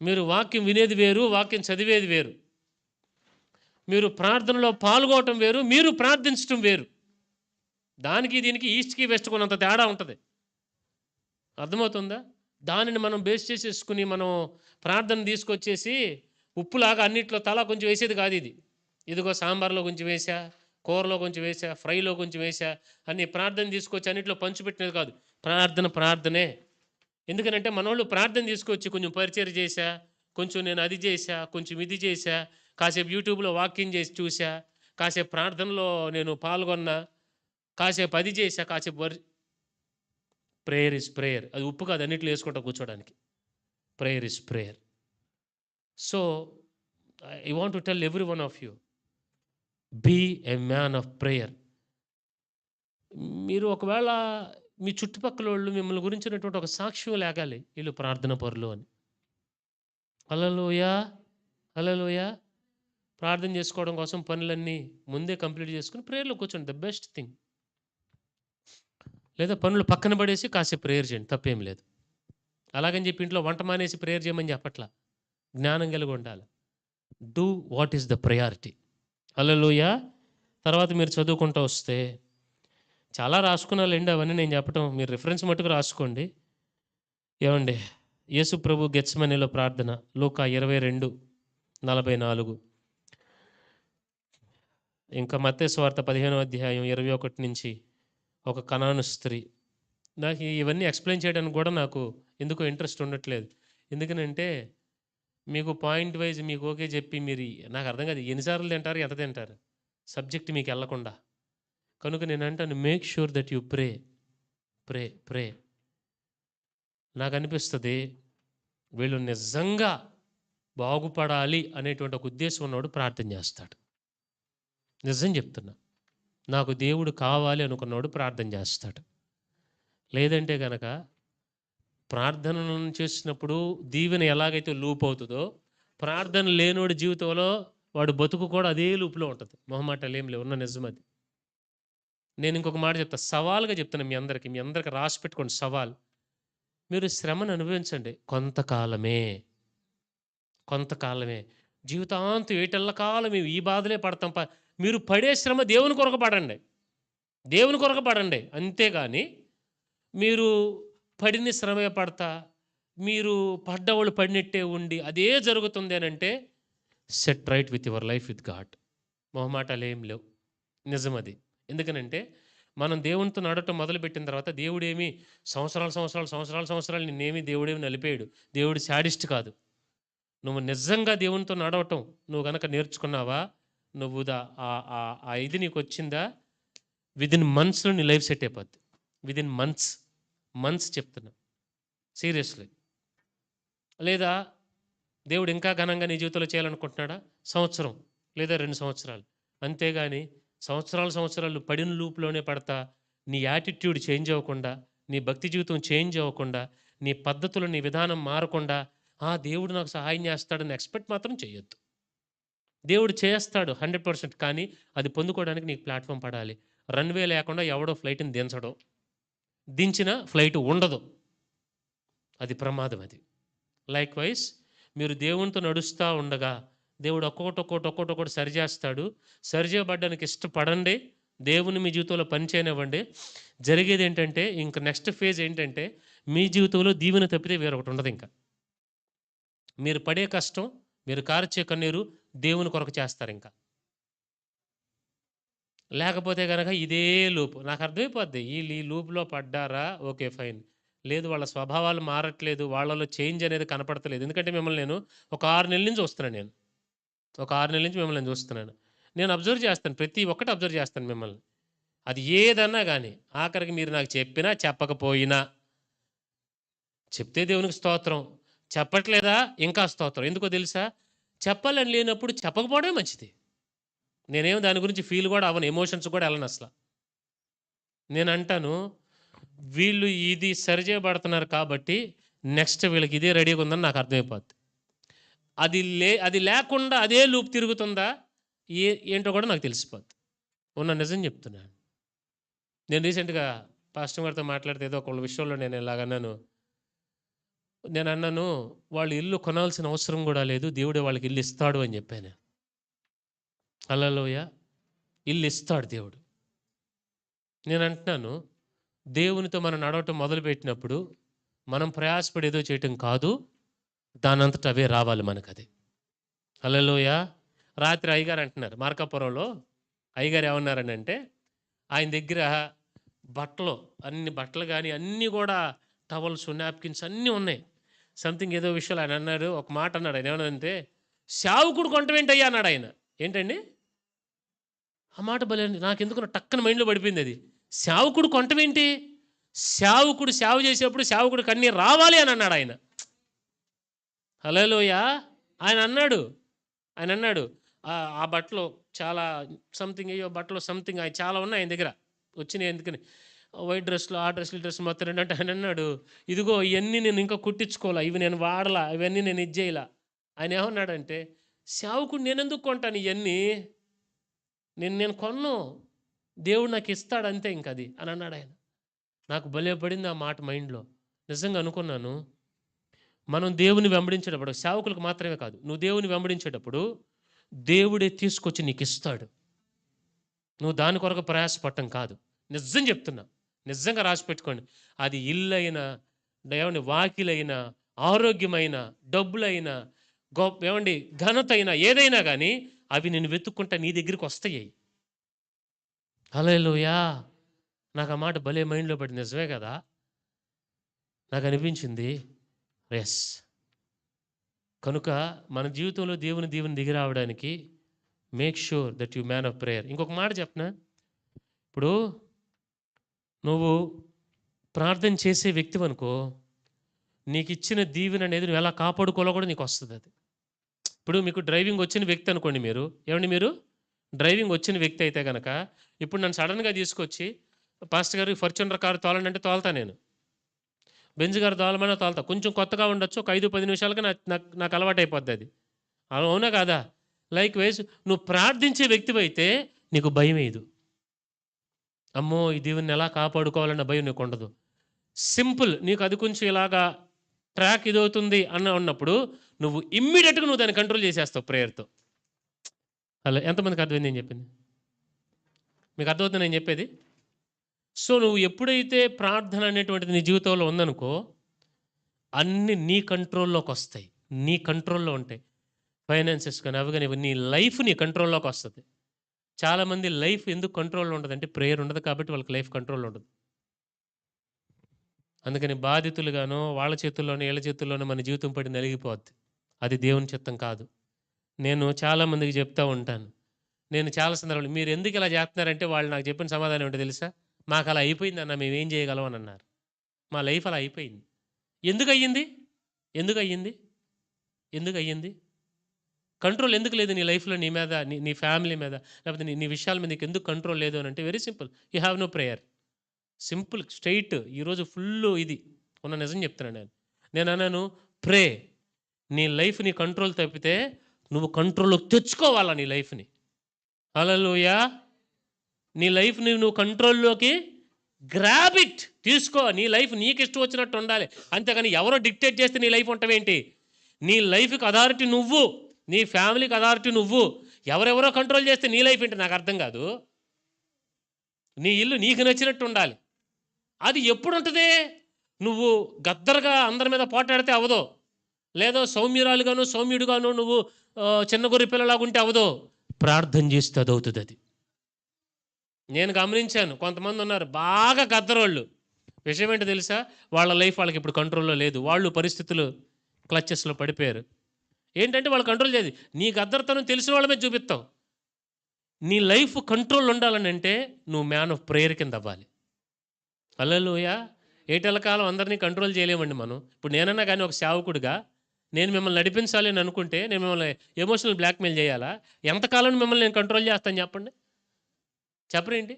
A: మీరు వాక్యం వినేది వేరు, వాక్యం చదివేది వేరు. మీరు ప్రార్థనలో పాల్గొనటం వేరు, మీరు ప్రార్థించటం వేరు. దానికి దీనికి ఈస్ట్కి వెస్ట్కి ఉన్నంత తేడా ఉంటుంది. అర్థమవుతుందా? దానిని మనం బేస్ చేసేసుకుని మనం ప్రార్థన తీసుకొచ్చేసి ఉప్పులాగా అన్నిట్లో తలా కొంచెం వేసేది కాదు ఇది. ఇదిగో సాంబార్లో కొంచెం వేసా, కూరలో కొంచెం వేసా, ఫ్రైలో కొంచెం వేసా అన్ని ప్రార్థన తీసుకొచ్చి అన్నిట్లో పంచిపెట్టినది కాదు. ప్రార్థనే. ఎందుకనంటే మనోళ్ళు ప్రార్థన తీసుకొచ్చి కొంచెం పరిచయం చేశా, కొంచెం నేను అది చేశా, కొంచెం ఇది చేశా, కాసేపు యూట్యూబ్లో వాక్యం చేసి చూసా, కాసేపు ప్రార్థనలో నేను పాల్గొన్నా, కాసేపు అది చేశా, కాసేపు ప్రేయర్ ఇస్ ప్రేయర్. అది ఉప్పు కాదు అన్నిట్లో వేసుకుంటా కూర్చోడానికి. Prayer is prayer. So I want to tell every one of you, be a man of prayer. మీరు ఒకవేళ మీ చుట్టుపక్కల వాళ్ళు మిమ్మల్ని గురించినటువంటి ఒక సాక్ష్యం లేగాలి, వీళ్ళు ప్రార్థన పరులు అని. హల్లెలూయా. ప్రార్థన చేసుకోవడం కోసం పనులన్నీ ముందే కంప్లీట్ చేసుకుని ప్రేయర్లో కూర్చోండి, ద బెస్ట్ థింగ్. లేదా పనులు పక్కన పడేసి కాసేపు ప్రేయర్ చేయండి, తప్పేం లేదు. అలాగని చెప్పి ఇంట్లో వంట మానేసి ప్రేయర్ చేయమని చెప్పట్లా. జ్ఞానం కలిగి ఉండాలి. Do what is the priority. Hallelujah. తర్వాత మీరు చదువుకుంటూ వస్తే చాలా రాసుకున్నాలండి, అవన్నీ నేను చెప్పటం, మీరు రిఫరెన్స్ మట్టుకు రాసుకోండి. ఏమండి, యేసు ప్రభు గెత్సెమనీలో ప్రార్థన, లూకా 22:44. ఇంకా మత్తయి సువార్త 15వ అధ్యాయం 21 నుంచి ఒక కనాను స్త్రీ. నాకు ఇవన్నీ ఎక్స్ప్లెయిన్ చేయడానికి కూడా నాకు ఎందుకో ఇంట్రెస్ట్ ఉండట్లేదు. ఎందుకనంటే మీకు పాయింట్ వైజ్ మీకు ఓకే చెప్పి మీరు నాకు అర్థం కాదు ఎన్నిసార్లు తింటారు, ఎంత తింటారు, సబ్జెక్ట్ మీకు వెళ్ళకుండా. కనుక నేను అంటాను, make sure that you pray. నాకు అనిపిస్తుంది వీళ్ళు నిజంగా బాగుపడాలి అనేటువంటి ఒక ఉద్దేశం ఉన్నవాడు ప్రార్థన చేస్తాడు. నిజం చెప్తున్నా, నాకు దేవుడు కావాలి అనుకున్నవాడు ప్రార్థన చేస్తాడు. లేదంటే కనుక ప్రార్థనను చేసినప్పుడు దీవెన ఎలాగైతే లూప్ అవుతుందో, ప్రార్థన లేనోడి జీవితంలో వాడు బతుకు కూడా అదే లూప్లో ఉంటుంది. మొహమాటాలు ఏం లేవు, ఉన్న నిజం అది. నేను ఇంకొక మాట చెప్తా, సవాల్గా చెప్తాను మీ అందరికి రాసి పెట్టుకోండి సవాల్. మీరు శ్రమను అనుభవించండి కొంతకాలమే. జీవితాంతం ఏటెల్లకాలం మేము ఈ బాధలే పడతాం. మీరు పడే శ్రమ దేవుని కొరకు పడండి. అంతేగాని మీరు పడిన శ్రమే పడతా, మీరు పడ్డవాళ్ళు పడినట్టే ఉండి అదే జరుగుతుంది అని అంటే, set right with your life with God. మొహమాటాలు ఏం లేవు, నిజం అది. ఎందుకనంటే మనం దేవునితో నడవటం మొదలుపెట్టిన తర్వాత దేవుడేమి సంవత్సరాలు నిన్నేమి దేవుడేమి నలిపేయడు. దేవుడు శాడిస్ట్ కాదు. నువ్వు నిజంగా దేవునితో నడవటం నువ్వు కనుక నేర్చుకున్నావా, నువ్వు ఆ ఇది నీకు వచ్చిందా, విదిన్ మంత్స్లో నీ లైఫ్ సెట్ అయిపోద్ది. విదిన్ మంత్స్ చెప్తున్నా సీరియస్లీ. లేదా దేవుడు ఇంకా ఘనంగా నీ జీవితంలో చేయాలనుకుంటున్నాడా, సంవత్సరం లేదా 2 సంవత్సరాలు. అంతేగాని సంవత్సరాలు పడిన లూప్లోనే పడతా, నీ యాటిట్యూడ్ చేంజ్ అవ్వకుండా, నీ భక్తి జీవితం చేంజ్ అవ్వకుండా, నీ పద్ధతులు నీ విధానం మారకుండా, దేవుడు నాకు సహాయం చేస్తాడని ఎక్స్పెక్ట్ మాత్రం చేయొద్దు. దేవుడు చేస్తాడు 100%, కానీ అది పొందుకోవడానికి నీకు ప్లాట్ఫామ్ పడాలి. రన్వే లేకుండా ఎవడో ఫ్లైట్ని దించినా ఫ్లైట్ ఉండదు, అది ప్రమాదం. అది లైక్ వైజ్ మీరు దేవునితో నడుస్తూ ఉండగా దేవుడు ఒక్కొక్కటి సరిచేస్తాడు. సరిచేయబడ్డానికి ఇష్టపడండి, దేవుని మీ జీవితంలో పనిచేయనివ్వండి. జరిగేది ఏంటంటే ఇంక నెక్స్ట్ ఫేజ్ ఏంటంటే, మీ జీవితంలో దీవెన తప్పితే వేరొకటి ఉండదు. ఇంకా మీరు పడే కష్టం, మీరు కార్చే కన్నీరు దేవుని కొరకు చేస్తారు. ఇంకా లేకపోతే గనక ఇదే లూప్. నాకు అర్థమైపోద్ది. ఈళ్ళు ఈ లూప్‌లో పడ్డారా? ఓకే. ఫైన్. లేదు వాళ్ళ స్వభావాలు మారట్లేదు. వాళ్ళలో చేంజ్ అనేది కనపడతలేదు. ఎందుకంటే మిమ్మల్ని నేను ఒక 6 నెలల నుంచి చూస్తున్నాను నేను. ఒక 6 నెలల నుంచి మిమ్మల్ని నేను చూస్తున్నాను. నేను అబ్జర్వ్ చేస్తాను. ప్రతి ఒక్కటి అబ్జర్వ్ చేస్తాను మిమ్మల్ని. అది ఏదన్నా గాని, ఆఖరికి మీరు నాకు చెప్పినా, చెప్పకపోయినా, చెప్తే దేవునికి స్తోత్రం. చెప్పట్లేదా? ఇంకా స్తోత్రం. ఎందుకో తెలుసా? చెప్పాలని లేనప్పుడు చెప్పకపోవడమే మంచిది. నేనేమి దాని గురించి ఫీల్ కూడా అవ్వను. ఎమోషన్స్ కూడా ఎళ్ళనసల. నేనంటాను, వీళ్ళు ఇది సరిచేయబడుతున్నారు కాబట్టి, నెక్స్ట్ వీళ్ళకి ఇదే రెడీగా ఉందని నాకు అర్థమైపోద్ది. అది లేకుండా అదే లూప్ తిరుగుతుందా? ఏంటో కూడా నాకు తెలిసిపోద్ది. ఉన్న నిజం చెప్తున్నాను. నేను రీసెంట్‌గా పాస్టర్ గారితో మాట్లాడితే ఏదో ఒక విషయంలో నేను ఇలాగన్నాను. నేనన్నాను, వాళ్ళు ఇల్లు కొనాల్సిన అవసరం గూడా లేదు. దేవుడే వాళ్ళకి ఇల్లు ఇస్తాడు అని చెప్పాను నేను. హల్లెలూయా! ఇల్లు ఇస్తాడు దేవుడు. నేనంటున్నాను, దేవునితో మనం నడవటం మొదలుపెట్టినప్పుడు, మనం ప్రయాసపడి ఏదో చేయటం కాదు. దానంతట అవే రావాలి మనకది. హల్లెలూయా! రాత్రి అయ్యగారు అంటున్నారు మార్కాపురంలో అయ్యగారు ఏమన్నారనంటే, ఆయన దగ్గర బట్టలు, అన్ని బట్టలు గాని అన్నీ గూడా టవల్స్, నాప్కిన్స్ అన్నీ ఉన్నాయి. సంథింగ్ ఏదో విషయాలు ఆయన అన్నాడు. ఒక మాట అన్నాడు. ఆయన ఏమన్నాడంటే, "సేవకుడు కొంటవేంటయ్యా" అన్నాడాయన. ఏంటండి? ఆ మాట భలే నాకెందుకో టక్కన మైండ్‌లో పడిపోయిందది. సేవకుడు కొంటమేంటి? సేవకుడు సేవ చేసేప్పుడు సేవకుడికి అన్నీ రావాలి అని అన్నాడాయన. హల్లెలూయా! ఆయనన్నాడు. ఆయనన్నాడు. ఆ బట్టలు చాలా సంథింగ్ ఏయో బట్టలు సంథింగ్ అయి చాలా ఉన్నాయి ఆయన దగ్గర. వచ్చినియి ఎందుకని వైట్ డ్రెస్‌లు, ఆ డ్రెస్‌లు, ఈ డ్రెస్‌లు మొత్తం ఏంటంటే ఆయనన్నాడు, "ఇదిగో ఇయన్నీ నేను ఇంకా కుట్టించుకోలా. ఇవి నేను వాడలా. ఇవన్నీ నేను ఇది జేయలా." ఆయనేమన్నాడంటే, "సేవకుడు నేనెందుకు కొంటాను ఇయన్నీ? నేను కొనను. దేవుడు నాకిస్తాడు అంతే ఇంకది" అని అన్నాడాయన. నాకు భలే పడింది ఆ మాట మైండ్‌లో. నిజంగా అనుకున్నాను. మనం దేవుని వెంబడించేటప్పుడు సేవకులకు మాత్రమే కాదు. నువ్వు దేవుని వెంబడించేటప్పుడు దేవుడే తీసుకొచ్చి నీకిస్తాడు. నువ్వు దాని కొరకు ప్రయాసపడటం కాదు. నిజం చెప్తున్నా. నిజంగా రాసిపెట్టుకోండి. అది ఇల్లైనా, ఏవండి వాకిలైనా, ఆరోగ్యమైన, డబ్బులైనా, ఏవండి ఘనతైనా ఏదైనా గానీ అవి నిన్ను వెతుక్కుంటా నీ దగ్గరికొస్తాయి. హల్లెలూయా! నాకు ఆ మాట భలే మైండ్‌లో పడింది. నిజమే కదా! నాకనిపించింది. యెస్. కనుక మన జీవితంలో దేవుని దీవెన దిగి రావడానికి make sure that you man of prayer. ఇంకొక మాట చెప్పనా? ఇప్పుడు నువ్వు ప్రార్థన చేసే వ్యక్తివనుకో, నీకిచ్చిన దీవెన అనేది నువ్వు ఎలా కాపాడుకోవాలో కూడా నీకొస్తదది. ఇప్పుడు మీకు డ్రైవింగ్ వచ్చిన వ్యక్తి అనుకోండి మీరు. ఏవండి మీరు? డ్రైవింగ్ వచ్చిన వ్యక్తి అయితే గనక, ఇప్పుడు నన్ను సడెన్‌గా తీసుకొచ్చి, పాస్టర్ గారు ఫార్చునర్ కారు తోలండి అంటే తోలుతా నేను. బెంజ్ కారు తోలమన్నా తోలుతా. కొంచెం కొత్తగా ఉండొచ్చు. ఒక 5, 10 నిమిషాలకి నాకు అలవాటయిపోద్దది. అవునా కాదా? లైక్ వైస్ నువ్వు ప్రార్థించే వ్యక్తివైతే నీకు భయమేయదు. అమ్మో! ఈ దేవుడిని ఎలా కాపాడుకోవాలన్న భయం నీకుండదు. సింపుల్. నీకు అది కొంచెం ఇలాగా ట్రాక్ ఇదవుతుంది ఉన్నప్పుడు నువ్వు ఇమ్మీడియేట్‌గా నువ్వు దాన్ని కంట్రోల్ చేసేస్తావు ప్రేయర్‌తో. అలా ఎంతమందికి అర్థమైంది నేను చెప్పింది? మీకు అర్థమవుతుందా నేను చెప్పేది? సో, నువ్వు ఎప్పుడైతే ప్రార్థన అనేటువంటిది నీ జీవితంలో ఉందనుకో, అన్నీ నీ కంట్రోల్‌లోకొస్తాయి. నీ కంట్రోల్‌లో ఉంటాయి. ఫైనాన్సెస్ గాని, అవి గాని, నీ లైఫ్ నీ కంట్రోల్‌లోకొస్తది. చాలామంది లైఫ్ ఎందుకు కంట్రోల్‌లో ఉండదంటే ప్రేయర్ ఉండదు కాబట్టి వాళ్ళకి లైఫ్ కంట్రోల్‌లో ఉండదు. అందుకని బాధితులుగానో, వాళ్ళ చేతుల్లోనో, ఈళ్ళ చేతుల్లోనో మన జీవితం పడి నలిగిపోద్ది. అది దేవుని చిత్తం కాదు. నేను చాలా మందికి చెప్తా ఉంటాను. నేను చాలా సందర్భాలు మీరెందుకు ఇలా చేస్తున్నారంటే వాళ్ళు నాకు చెప్పిన సమాధానం ఏంటో తెలుసా? "మాకలా అయిపోయిందన్న మేమేం చేయగలం" అని అన్నారు. మా లైఫ్ అలా అయిపోయింది. ఎందుకయ్యింది? ఎందుకయ్యింది? ఎందుకయ్యింది? కంట్రోల్ ఎందుకు లేదు నీ లైఫ్‌లో నీ మీద, నీ ఫ్యామిలీ మీద, లేకపోతే నీ నీ విషయాల మీద నీకెందుకు కంట్రోల్ లేదు అనంటే very simple. You have no prayer. Simple straight ఈరోజు ఫుల్లు ఇది. ఉన్న నిజం చెప్తున్నాను నేను. నేనన్నాను ప్రే. నీ లైఫ్ నీ కంట్రోల్ తప్పితే నువ్వు కంట్రోల్‌లోకి తెచ్చుకోవాలా నీ లైఫ్‌ని. హల్లెలూయా! నీ లైఫ్‌ని నువ్వు కంట్రోల్‌లోకి గ్రాబ్ ఇట్. తీసుకో. నీ లైఫ్ నీకిష్టం వచ్చినట్టు ఉండాలి. అంతేగాని ఎవరో డిక్టేట్ చేస్తే నీ లైఫ్ ఉంటవేంటి? నీ లైఫ్‌కి అథారిటీ నువ్వు. నీ ఫ్యామిలీకి అథారిటీ నువ్వు. ఎవరెవరో కంట్రోల్ చేస్తే నీ లైఫ్ ఏంటి నాకర్థం కాదు. నీ ఇల్లు నీకు నచ్చినట్టు ఉండాలి. అది ఎప్పుడుంటది? నువ్వు గద్దరగా అందరి మీద పోటాడితే అవ్వదు. లేదో సౌమ్యురాలుగాను, సౌమ్యుడుగాను నువ్వు చిన్న గొర్రె పిల్లలాగుంటే అవ్వదు. ప్రార్థన చేస్తే అదవుతదది. నేను గమనించాను, కొంతమంది ఉన్నారు బాగా గద్దరోళ్ళు. విషయం ఏంటో తెలుసా? వాళ్ళ లైఫ్ వాళ్ళకి ఇప్పుడు కంట్రోల్‌లో లేదు. వాళ్ళు పరిస్థితులు క్లచెస్‌లో పడిపోయారు. ఏంటంటే వాళ్ళు కంట్రోల్ చేయదు. నీ గద్దరతనం తెలిసిన వాళ్ళ మీద చూపిస్తావు. నీ లైఫ్ కంట్రోల్ ఉండాలనంటే నువ్వు మ్యాన్ ఆఫ్ ప్రేయర్ కింద అవ్వాలి. హల్లెలూయా! ఏటెల కాలం అందరినీ కంట్రోల్ చేయలేమండి మనం. ఇప్పుడు నేనన్నా గాని ఒక సేవకుడిగా నేను మిమ్మల్ని నడిపించాలి అని అనుకుంటే నేను మిమ్మల్ని ఎమోషనల్ బ్లాక్‌మెయిల్ చేయాలా? ఎంతకాలం మిమ్మల్ని నేను కంట్రోల్ చేస్తాను చెప్పండి? చెప్పరేంటి?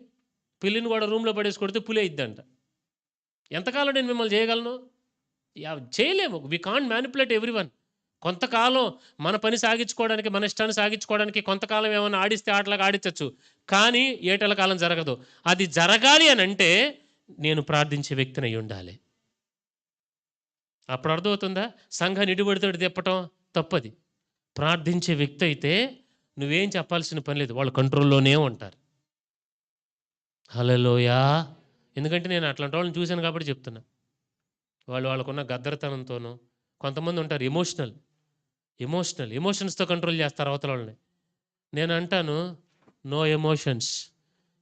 A: పిల్లిని కూడా రూమ్‌లో పడేసి కొడితే పులి అయిద్దంట. ఎంతకాలం నేను మిమ్మల్ని చేయగలను? చేయలేము. We can't manipulate everyone. కొంతకాలం మన పని సాగించుకోవడానికి, మన ఇష్టాన్ని సాగించుకోవడానికి కొంతకాలం ఏమన్నా ఆడిస్తే ఆటలాగా ఆడించొచ్చు. కానీ ఏటల కాలం జరగదు. అది జరగాలి అనంటే నేను ప్రార్థించే వ్యక్తినై ఉండాలి. అప్పుడు అర్థమవుతుందా? సంఘాన్ని ఇటుబడితోటి తిప్పటం తప్పది. ప్రార్థించే వ్యక్తి అయితే నువ్వేం చెప్పాల్సిన పని లేదు. వాళ్ళు కంట్రోల్‌లోనే ఉంటారు. హల్లెలూయా! ఎందుకంటే నేను అట్లాంటి వాళ్ళని చూసాను కాబట్టి చెప్తున్నా. వాళ్ళకున్న గద్దరతనంతోనో కొంతమంది ఉంటారు ఎమోషన్స్‌తో కంట్రోల్ చేస్తారు అవతలోళ్ళని. నేను అంటాను, నో ఎమోషన్స్.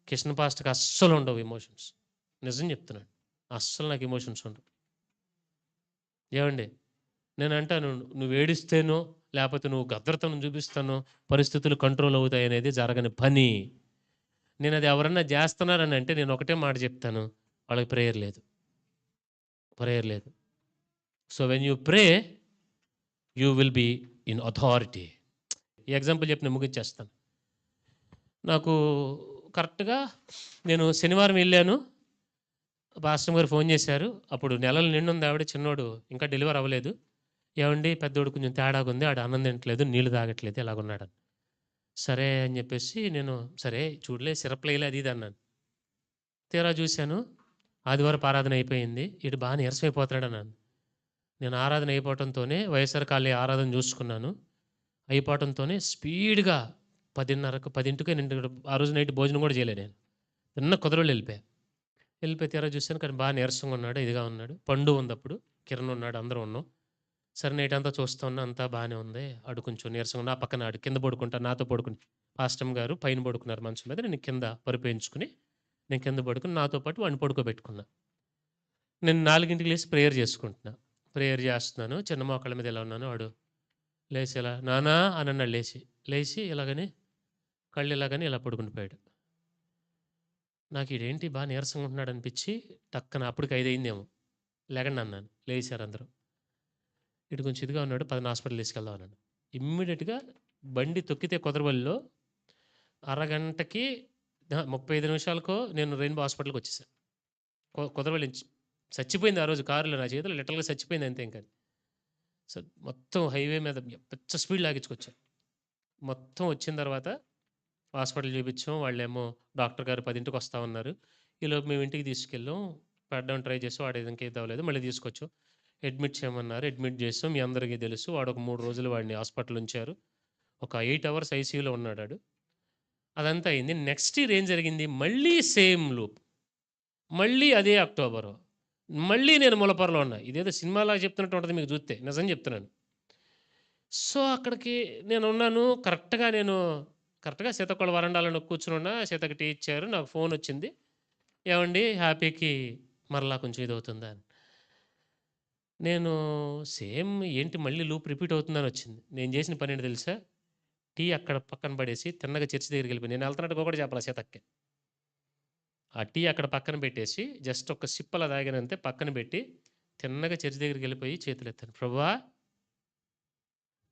A: కిషన్ పాస్టర్‌కి అస్సలు ఉండవు ఎమోషన్స్. నిజం చెప్తున్నాను. అస్సలు నాకు ఎమోషన్స్ ఉండవు. ఏవండి? నేను అంటాను, నువ్వు ఏడిస్తేనో లేకపోతే నువ్వు గద్దరతనం చూపిస్తానో పరిస్థితులు కంట్రోల్ అవుతాయనేది జరగని పని. నేను అది ఎవరన్నా చేస్తున్నారని అంటే నేను ఒకటే మాట చెప్తాను. వాళ్ళకి ప్రేయర్ లేదు. ప్రేయర్ లేదు. So when you pray you will be in authority. ఈ ఎగ్జాంపుల్ చెప్పి నేను ముగించేస్తాను. నాకు కరెక్ట్‌గా నేను శనివారం వెళ్ళాను. పాస్టర్ గారు ఫోన్ చేశారు. అప్పుడు నెలలు నిండుంది ఆవిడ, చిన్నోడు ఇంకా డెలివరీ అవ్వలేదు. ఏవండీ పెద్దోడు కొంచెం తేడాగుంది. ఆడు అన్నం తినట్లేదు, నీళ్లు తాగట్లేదు ఇలాగున్నాడని. సరే అని చెప్పేసి నేను సరే చూడలే సిరప్‌లేయలే అది ఇది అన్నాను. తీరా చూశాను ఆదివారపు ఆరాధన అయిపోయింది. ఈడు బాగా నీరసం అయిపోతున్నాడన్నాను. నేను ఆరాధన అయిపోవటంతోనే వైఎస్ఆర్ కాలనీ ఆరాధన చూసుకున్నాను. అయిపోవటంతోనే స్పీడ్‌గా 10:30కు 10కే ఆ రోజు నైట్ భోజనం కూడా చేయలే నేను. తిన్న కుదరోళ్ళు వెళ్ళిపోయా. వెళ్ళిపోయి తీరా చూసాను కానీ బాగా నీరసంగా ఉన్నాడు, ఇదిగా ఉన్నాడు. పండు ఉందప్పుడు, కిరణ్ ఉన్నాడు, అందరం ఉన్నాం. సరే నైట్ అంతా చూస్తా ఉన్నా అంతా బాగానే ఉంది. ఆడు కొంచెం నీరసంగా ఉన్న, ఆ పక్కన ఆడు కింద పడుకుంటా నాతో పడుకుని పాస్టమ్ గారు పైన పడుకున్నారు మంచం మీద. నేను కింద పరుపేయించుకుని నేను కింద పడుకుని నాతో పాటు వాడిని పడుకోబెట్టుకున్నా. నేను 4కి లేసి ప్రేయర్ చేసుకుంటున్నా. ప్రేయర్ చేస్తున్నాను. చిన్న మోకాళ్ళ మీద ఇలా ఉన్నాను. వాడు లేచి ఇలా నానా అని అన్నాడు లేచి. లేచి ఇలాగని కళ్ళు ఇలాగని ఇలా పడుకుని పోయాడు. నాకు ఈడేంటి బాగా నీరసంగా ఉంటున్నాడు అనిపించి టక్కన అప్పటికి 5 అయిందేమో. లెగండి అన్నాను. లేచారు అందరూ. ఈడు కొంచెం ఇదిగా ఉన్నాడు, పదని హాస్పిటల్ తీసుకెళ్దాం అన్నాడు. ఇమ్మీడియట్‌గా బండి తొక్కితే కుదరవల్లిలో అరగంటకి 35 నిమిషాలకో నేను రెయిన్బో హాస్పిటల్‌కి వచ్చేసాను. కుదరవల్లి నుంచి చచ్చిపోయింది ఆ రోజు కారులో నా చేతిలో లిటరల్‌గా చచ్చిపోయింది అంతే ఇంక అది. సో, మొత్తం హైవే మీద పిచ్చ స్పీడ్ లాగించుకొచ్చాను. మొత్తం వచ్చిన తర్వాత హాస్పిటల్ చూపించాం. వాళ్ళేమో డాక్టర్ గారు 10కి వస్తామన్నారు. ఈలోపు మేము ఇంటికి తీసుకెళ్ళాం. పెట్టడానికి ట్రై చేసాం. వాడు ఇంకేం అవ్వలేదు. మళ్ళీ తీసుకొచ్చాం. అడ్మిట్ చేయమన్నారు. అడ్మిట్ చేసాం. మీ అందరికీ తెలుసు. వాడు ఒక 3 రోజులు వాడిని హాస్పిటల్ ఉంచారు. ఒక 8 అవర్స్ ఐసీయూలో ఉన్నాడు ఆడు. అదంతా అయింది. నెక్స్ట్ ఇయర్ ఏం జరిగింది? మళ్ళీ సేమ్ లూప్. మళ్ళీ అదే అక్టోబరు. మళ్ళీ నేను ములపరలో ఉన్నా. ఇదేదో సినిమాలాగా చెప్తున్నట్టు ఉంటది మీకు చూస్తే. నిజం చెప్తున్నాను. సో, అక్కడికి నేనున్నాను. కరెక్ట్‌గా సీతకోళ్ళ వరండాలో కూర్చొనున్నా. సీతకి టీ ఇచ్చారు. నాకు ఫోనొచ్చింది. ఏవండీ హ్యాపీకి మరలా కొంచెం ఇదవుతుందా అని. నేను సేమ్ ఏంటి మళ్ళీ లూప్ రిపీట్ అవుతుందని వచ్చింది. నేను చేసిన పనేంటో తెలుసా? టీ అక్కడ పక్కన పడేసి తిన్నగా చర్చి దగ్గరికెళ్ళిపోయాను. నేను ఎళ్తున్నట్టుగా కూడా చెప్పలా సీతక్కకి. ఆ టీ అక్కడ పక్కన పెట్టేసి జస్ట్ ఒక సిప్ అలా తాగానంతే. పక్కన పెట్టి తిన్నగా చర్చి దగ్గరికెళ్ళిపోయి చేతులెత్తాను. ప్రభువా!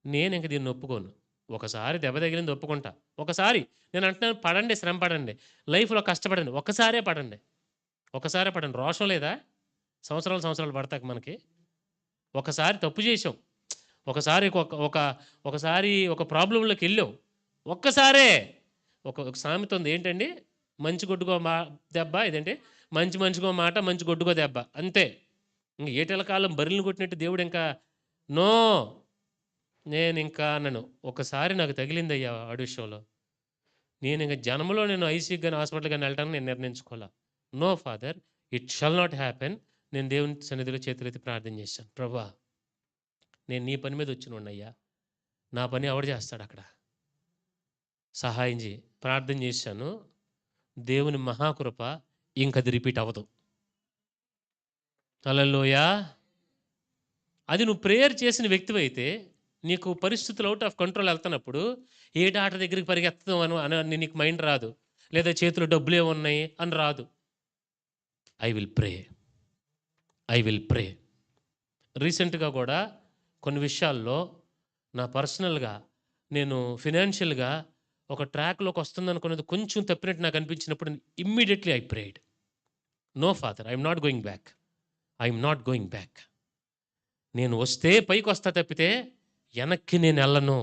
A: నేనింక దీన్ని ఒప్పుకోను. ఒకసారి దెబ్బ తగిలింది ఒప్పుకుంటా. ఒకసారి నేను అంటున్నాను పడండి, శ్రమ పడండి. లైఫ్‌లో కష్టపడండి. ఒక్కసారే పడండి. ఒక్కసారే పడండి. రోషం లేదా? సంవత్సరాలు పడతాక మనకి. ఒకసారి తప్పు చేశాం. ఒకసారి ఒకసారి ఒక ప్రాబ్లమ్‌లోకెళ్ళాం. ఒక్కసారే. ఒక సామెత ఉంది. ఏంటండి? మంచి గొడ్డుకో దెబ్బ ఇదేంటి? మంచి మనిషికో మాట, మంచి గొడ్డుకో దెబ్బ. అంతే. ఇంక ఏటెల కాలం బర్రెలను కొట్టినట్టు దేవుడు ఇంకా నో. నేనింకా అనను. ఒకసారి నాకు తగిలిందయ్యా ఆడి విషయంలో. నేనింక జన్మలో నేను ఐసీయూకి గాని, హాస్పిటల్‌కి గాని ఎళ్ళటానికి నేను నిర్ణయించుకోలా. No father it shall not happen. నేను దేవుని సన్నిధిలో చేతులెత్తి ప్రార్థన చేశాను. ప్రభా! నేను నీ పని మీద వచ్చినోడినయ్యా. నా పని ఎవడు చేస్తాడక్కడ? సహాయం చెయ్యి. ప్రార్థన చేశాను. దేవుని మహాకృప ఇంకది రిపీట్ అవ్వదు. హల్లెలూయా. అది నువ్వు ప్రేయర్ చేసిన వ్యక్తివైతే నీకు పరిస్థితులు అవుట్ ఆఫ్ కంట్రోల్ వెళ్తున్నప్పుడు ఏ డాక్టర్ దగ్గరికి పరిగెత్తాం అని నీకు మైండ్ రాదు, లేదా చేతిలో డబ్బులు ఏమున్నాయి అని రాదు. I will pray, I will pray. రీసెంట్గా కూడా కొన్ని విషయాల్లో నా పర్సనల్గా నేను ఫినాన్షియల్గా ఒక ట్రాక్లోకి వస్తుందనుకున్నది కొంచెం తప్పినట్టు నాకు అనిపించినప్పుడు immediately I prayed, no father, I'm not going back, I'm not going back. నేను వస్తే పైకి వస్తా తప్పితే వెనక్కి నేను వెళ్ళను.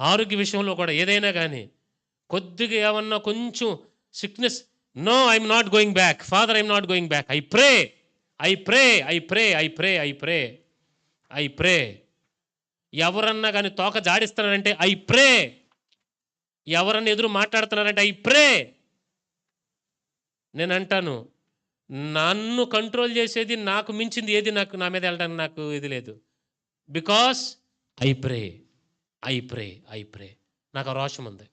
A: ఆరోగ్య విషయంలో కూడా ఏదైనా కానీ కొద్దిగా ఏమన్నా కొంచెం sickness, no I'm not going back, father I'm not going back, I pray, I pray, I pray, I pray, I pray, I pray. ఎవరన్నా కానీ తోక జాడిస్తున్నారంటే ఐ ప్రే, ఎవరన్నా ఎదురు మాట్లాడుతున్నారంటే ఐ ప్రే. నేను అంటాను, నన్ను కంట్రోల్ చేసేది, నాకు మించింది ఏది నా మీద వెళ్ళడానికి నాకు ఇది లేదు. Because I pray, I pray, I ప్రే. నాకు రోషం ఉంది,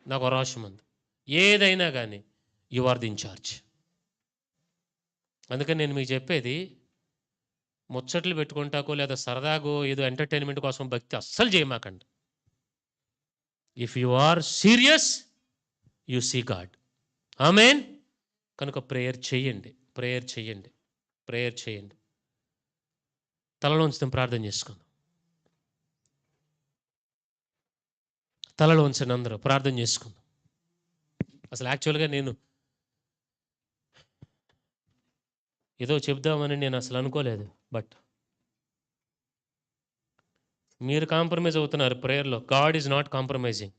A: నాకు రోషం ఉంది. ఏదైనా కానీ యు ఆర్ ది ఇన్ఛార్జ్. అందుకని నేను మీకు చెప్పేది, ముచ్చట్లు పెట్టుకుంటాకో లేదా సరదాగో ఏదో ఎంటర్టైన్మెంట్ కోసం భక్తి అస్సలు చేయమాకండి. If you are serious you see God. Amen. కనుక ప్రేయర్ చేయండి, ప్రేయర్ చేయండి, ప్రేయర్ చేయండి. తలలోంచి ప్రార్థన చేసుకుందాం. తలలోంచి అందరూ ప్రార్థన చేసుకుందాం. అసలు యాక్చువల్గా నేను ఏదో చెప్దామని నేను అసలు అనుకోలేదు, బట్ మీరు కాంప్రమైజ్ అవుతున్నారు ప్రేయర్లో. God is not compromising.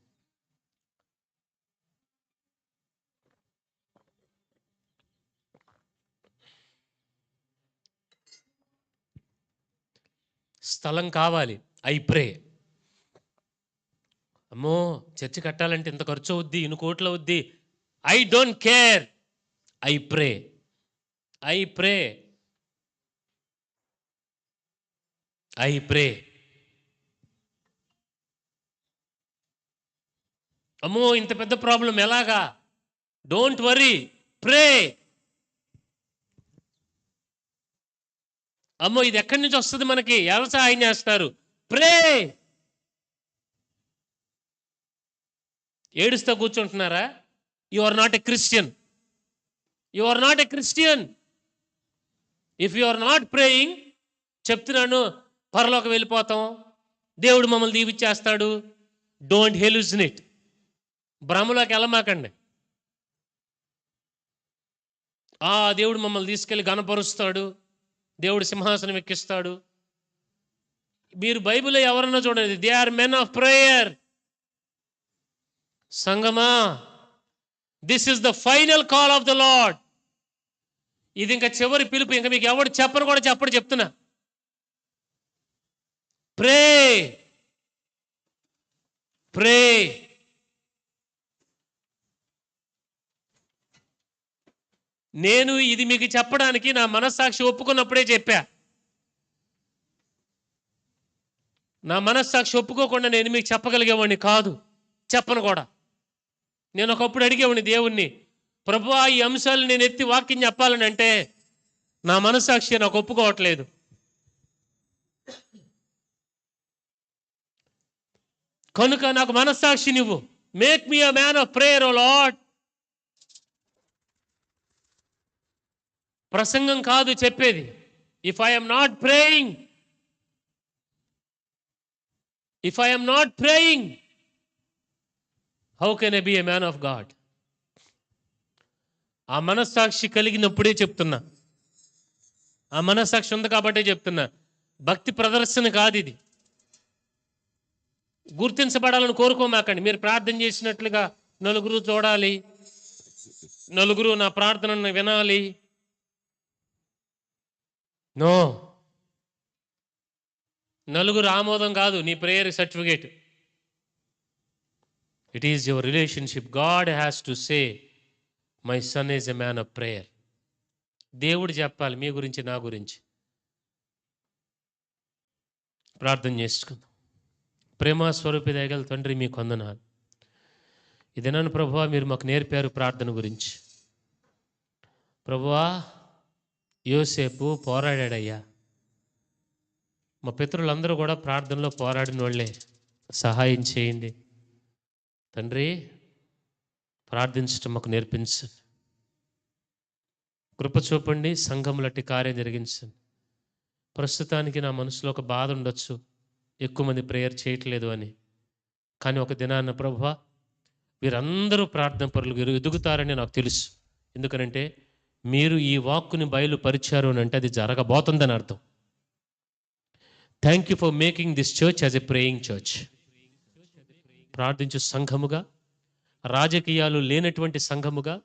A: స్థలం కావాలి, ఐ ప్రే. అమ్మో చర్చి కట్టాలంటే ఇంత ఖర్చు అవుద్ది, ఇన్ని కోట్లు అవుద్ది, I don't care, I pray, I pray, I ప్రే. అమ్మో ఇంత పెద్ద ప్రాబ్లం ఎలాగా, డోంట్ వరీ, ప్రే. అమ్మో ఇది ఎక్కడి నుంచి వస్తుంది మనకి, ఎవరు సహాయం చేస్తారు, ప్రే. ఏడుస్తూ కూర్చుంటున్నారా? You are not a Christian, you are not a Christian. If you are not praying, చెప్తున్నాను, పరలోకి వెళ్ళిపోతాం, దేవుడు మమ్మల్ని దీవిచ్చేస్తాడు. డోంట్ హెలుసినేట్. భ్రమలోకి వెళ్ళమాకండి. దేవుడు మమ్మల్ని తీసుకెళ్ళి గణపరుస్తాడు, దేవుడు సింహాసనం ఎక్కిస్తాడు. మీరు బైబిల్లో ఎవరన్నా చూడండి, they are men of prayer. సంగమా, this is the final call of the Lord. ఇది ఇంకా చివరి పిలుపు, ఇంకా మీకు ఎవడు చెప్పను కూడా చెప్పడు, చెప్తున్నా. ప్రే, ప్రే. నేను ఇది మీకు చెప్పడానికి నా మనస్సాక్షి ఒప్పుకున్నప్పుడే చెప్పా. నా మనస్సాక్షి ఒప్పుకోకుండా నేను మీకు చెప్పగలిగేవాడిని కాదు, చెప్పను కూడా. నేను ఒకప్పుడు అడిగేవాడిని దేవుణ్ణి, ప్రభువా ఈ అంశాలు నేను ఎత్తి వాక్యం చెప్పాలని అంటే నా మనస్సాక్షి నాకు ఒప్పుకోవట్లేదు. కనుక నాకు మనస్సాక్షి నువ్వు, make me a man of prayer O Lord. ప్రసంగం కాదు చెప్పేది. If I'm not praying, if I'm not praying, how can I be a man of God? ఆ మనస్సాక్షి కలిగినప్పుడే చెప్తున్నా, ఆ మనస్సాక్షి ఉంది కాబట్టే చెప్తున్నా. భక్తి ప్రదర్శన కాదు ఇది. గుర్తించబడాలని కోరుకోమాకండి. మీరు ప్రార్థన చేసినట్లుగా నలుగురు చూడాలి, నలుగురు నా ప్రార్థనను వినాలి. నో, నలుగురు ఆమోదం కాదు నీ prayer certificate. It is your relationship. God has to say my son is a man of prayer. దేవుడు చెప్పాలి మీ గురించి, నా గురించి. ప్రార్థన చేసుకుందాం. ప్రేమ స్వరూపి దయగల తండ్రి, మీ వందనాలు. ఇదేనాను ప్రభువా మీరు మాకు నేర్పారు ప్రార్థన గురించి. ప్రభువా యోసేపు పోరాడాడయ్యా. మా పితరులందరూ కూడా ప్రార్థనలో పోరాడిన వాళ్ళే. సహాయం చేయండి తండ్రి, ప్రార్థించటం మాకు నేర్పించండి. కృప చూపండి, సంఘములట్టి కార్యం జరిగించండి. ప్రస్తుతానికి నా మనసులో ఒక బాధ ఉండొచ్చు, ఎక్కువ మంది ప్రేయర్ చేయట్లేదు అని. కానీ ఒక దినాన్న ప్రభువా వీరందరూ ప్రార్థన పరులు ఎదుగుతారని నాకు తెలుసు. ఎందుకనంటే మీరు ఈ వాక్కుని బయలుపరిచారు అని అంటే అది జరగబోతుందని అర్థం. Thank you for making this church as a praying church. ప్రార్థించు సంఘముగా, రాజకీయాలు లేనటువంటి సంఘముగా,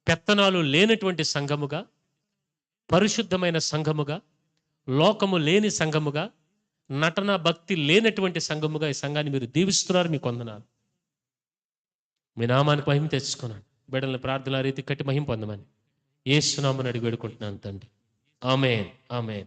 A: పెత్తనాలు లేనటువంటి సంఘముగా, పరిశుద్ధమైన సంఘముగా, లోకము లేని సంఘముగా, నటన భక్తి లేనటువంటి సంఘముగా ఈ సంఘాన్ని మీరు దీవిస్తున్నారు. మీకు వందనాలు. మీ నామానికి మహిమ తెచ్చుకున్నాను. బిడ్డలను ప్రార్థన రీతి కట్టి మహిమ పొందమని యేసు నామమున అడిగి వేడుకుంటున్నాను తండ్రి. ఆమేన్, ఆమేన్.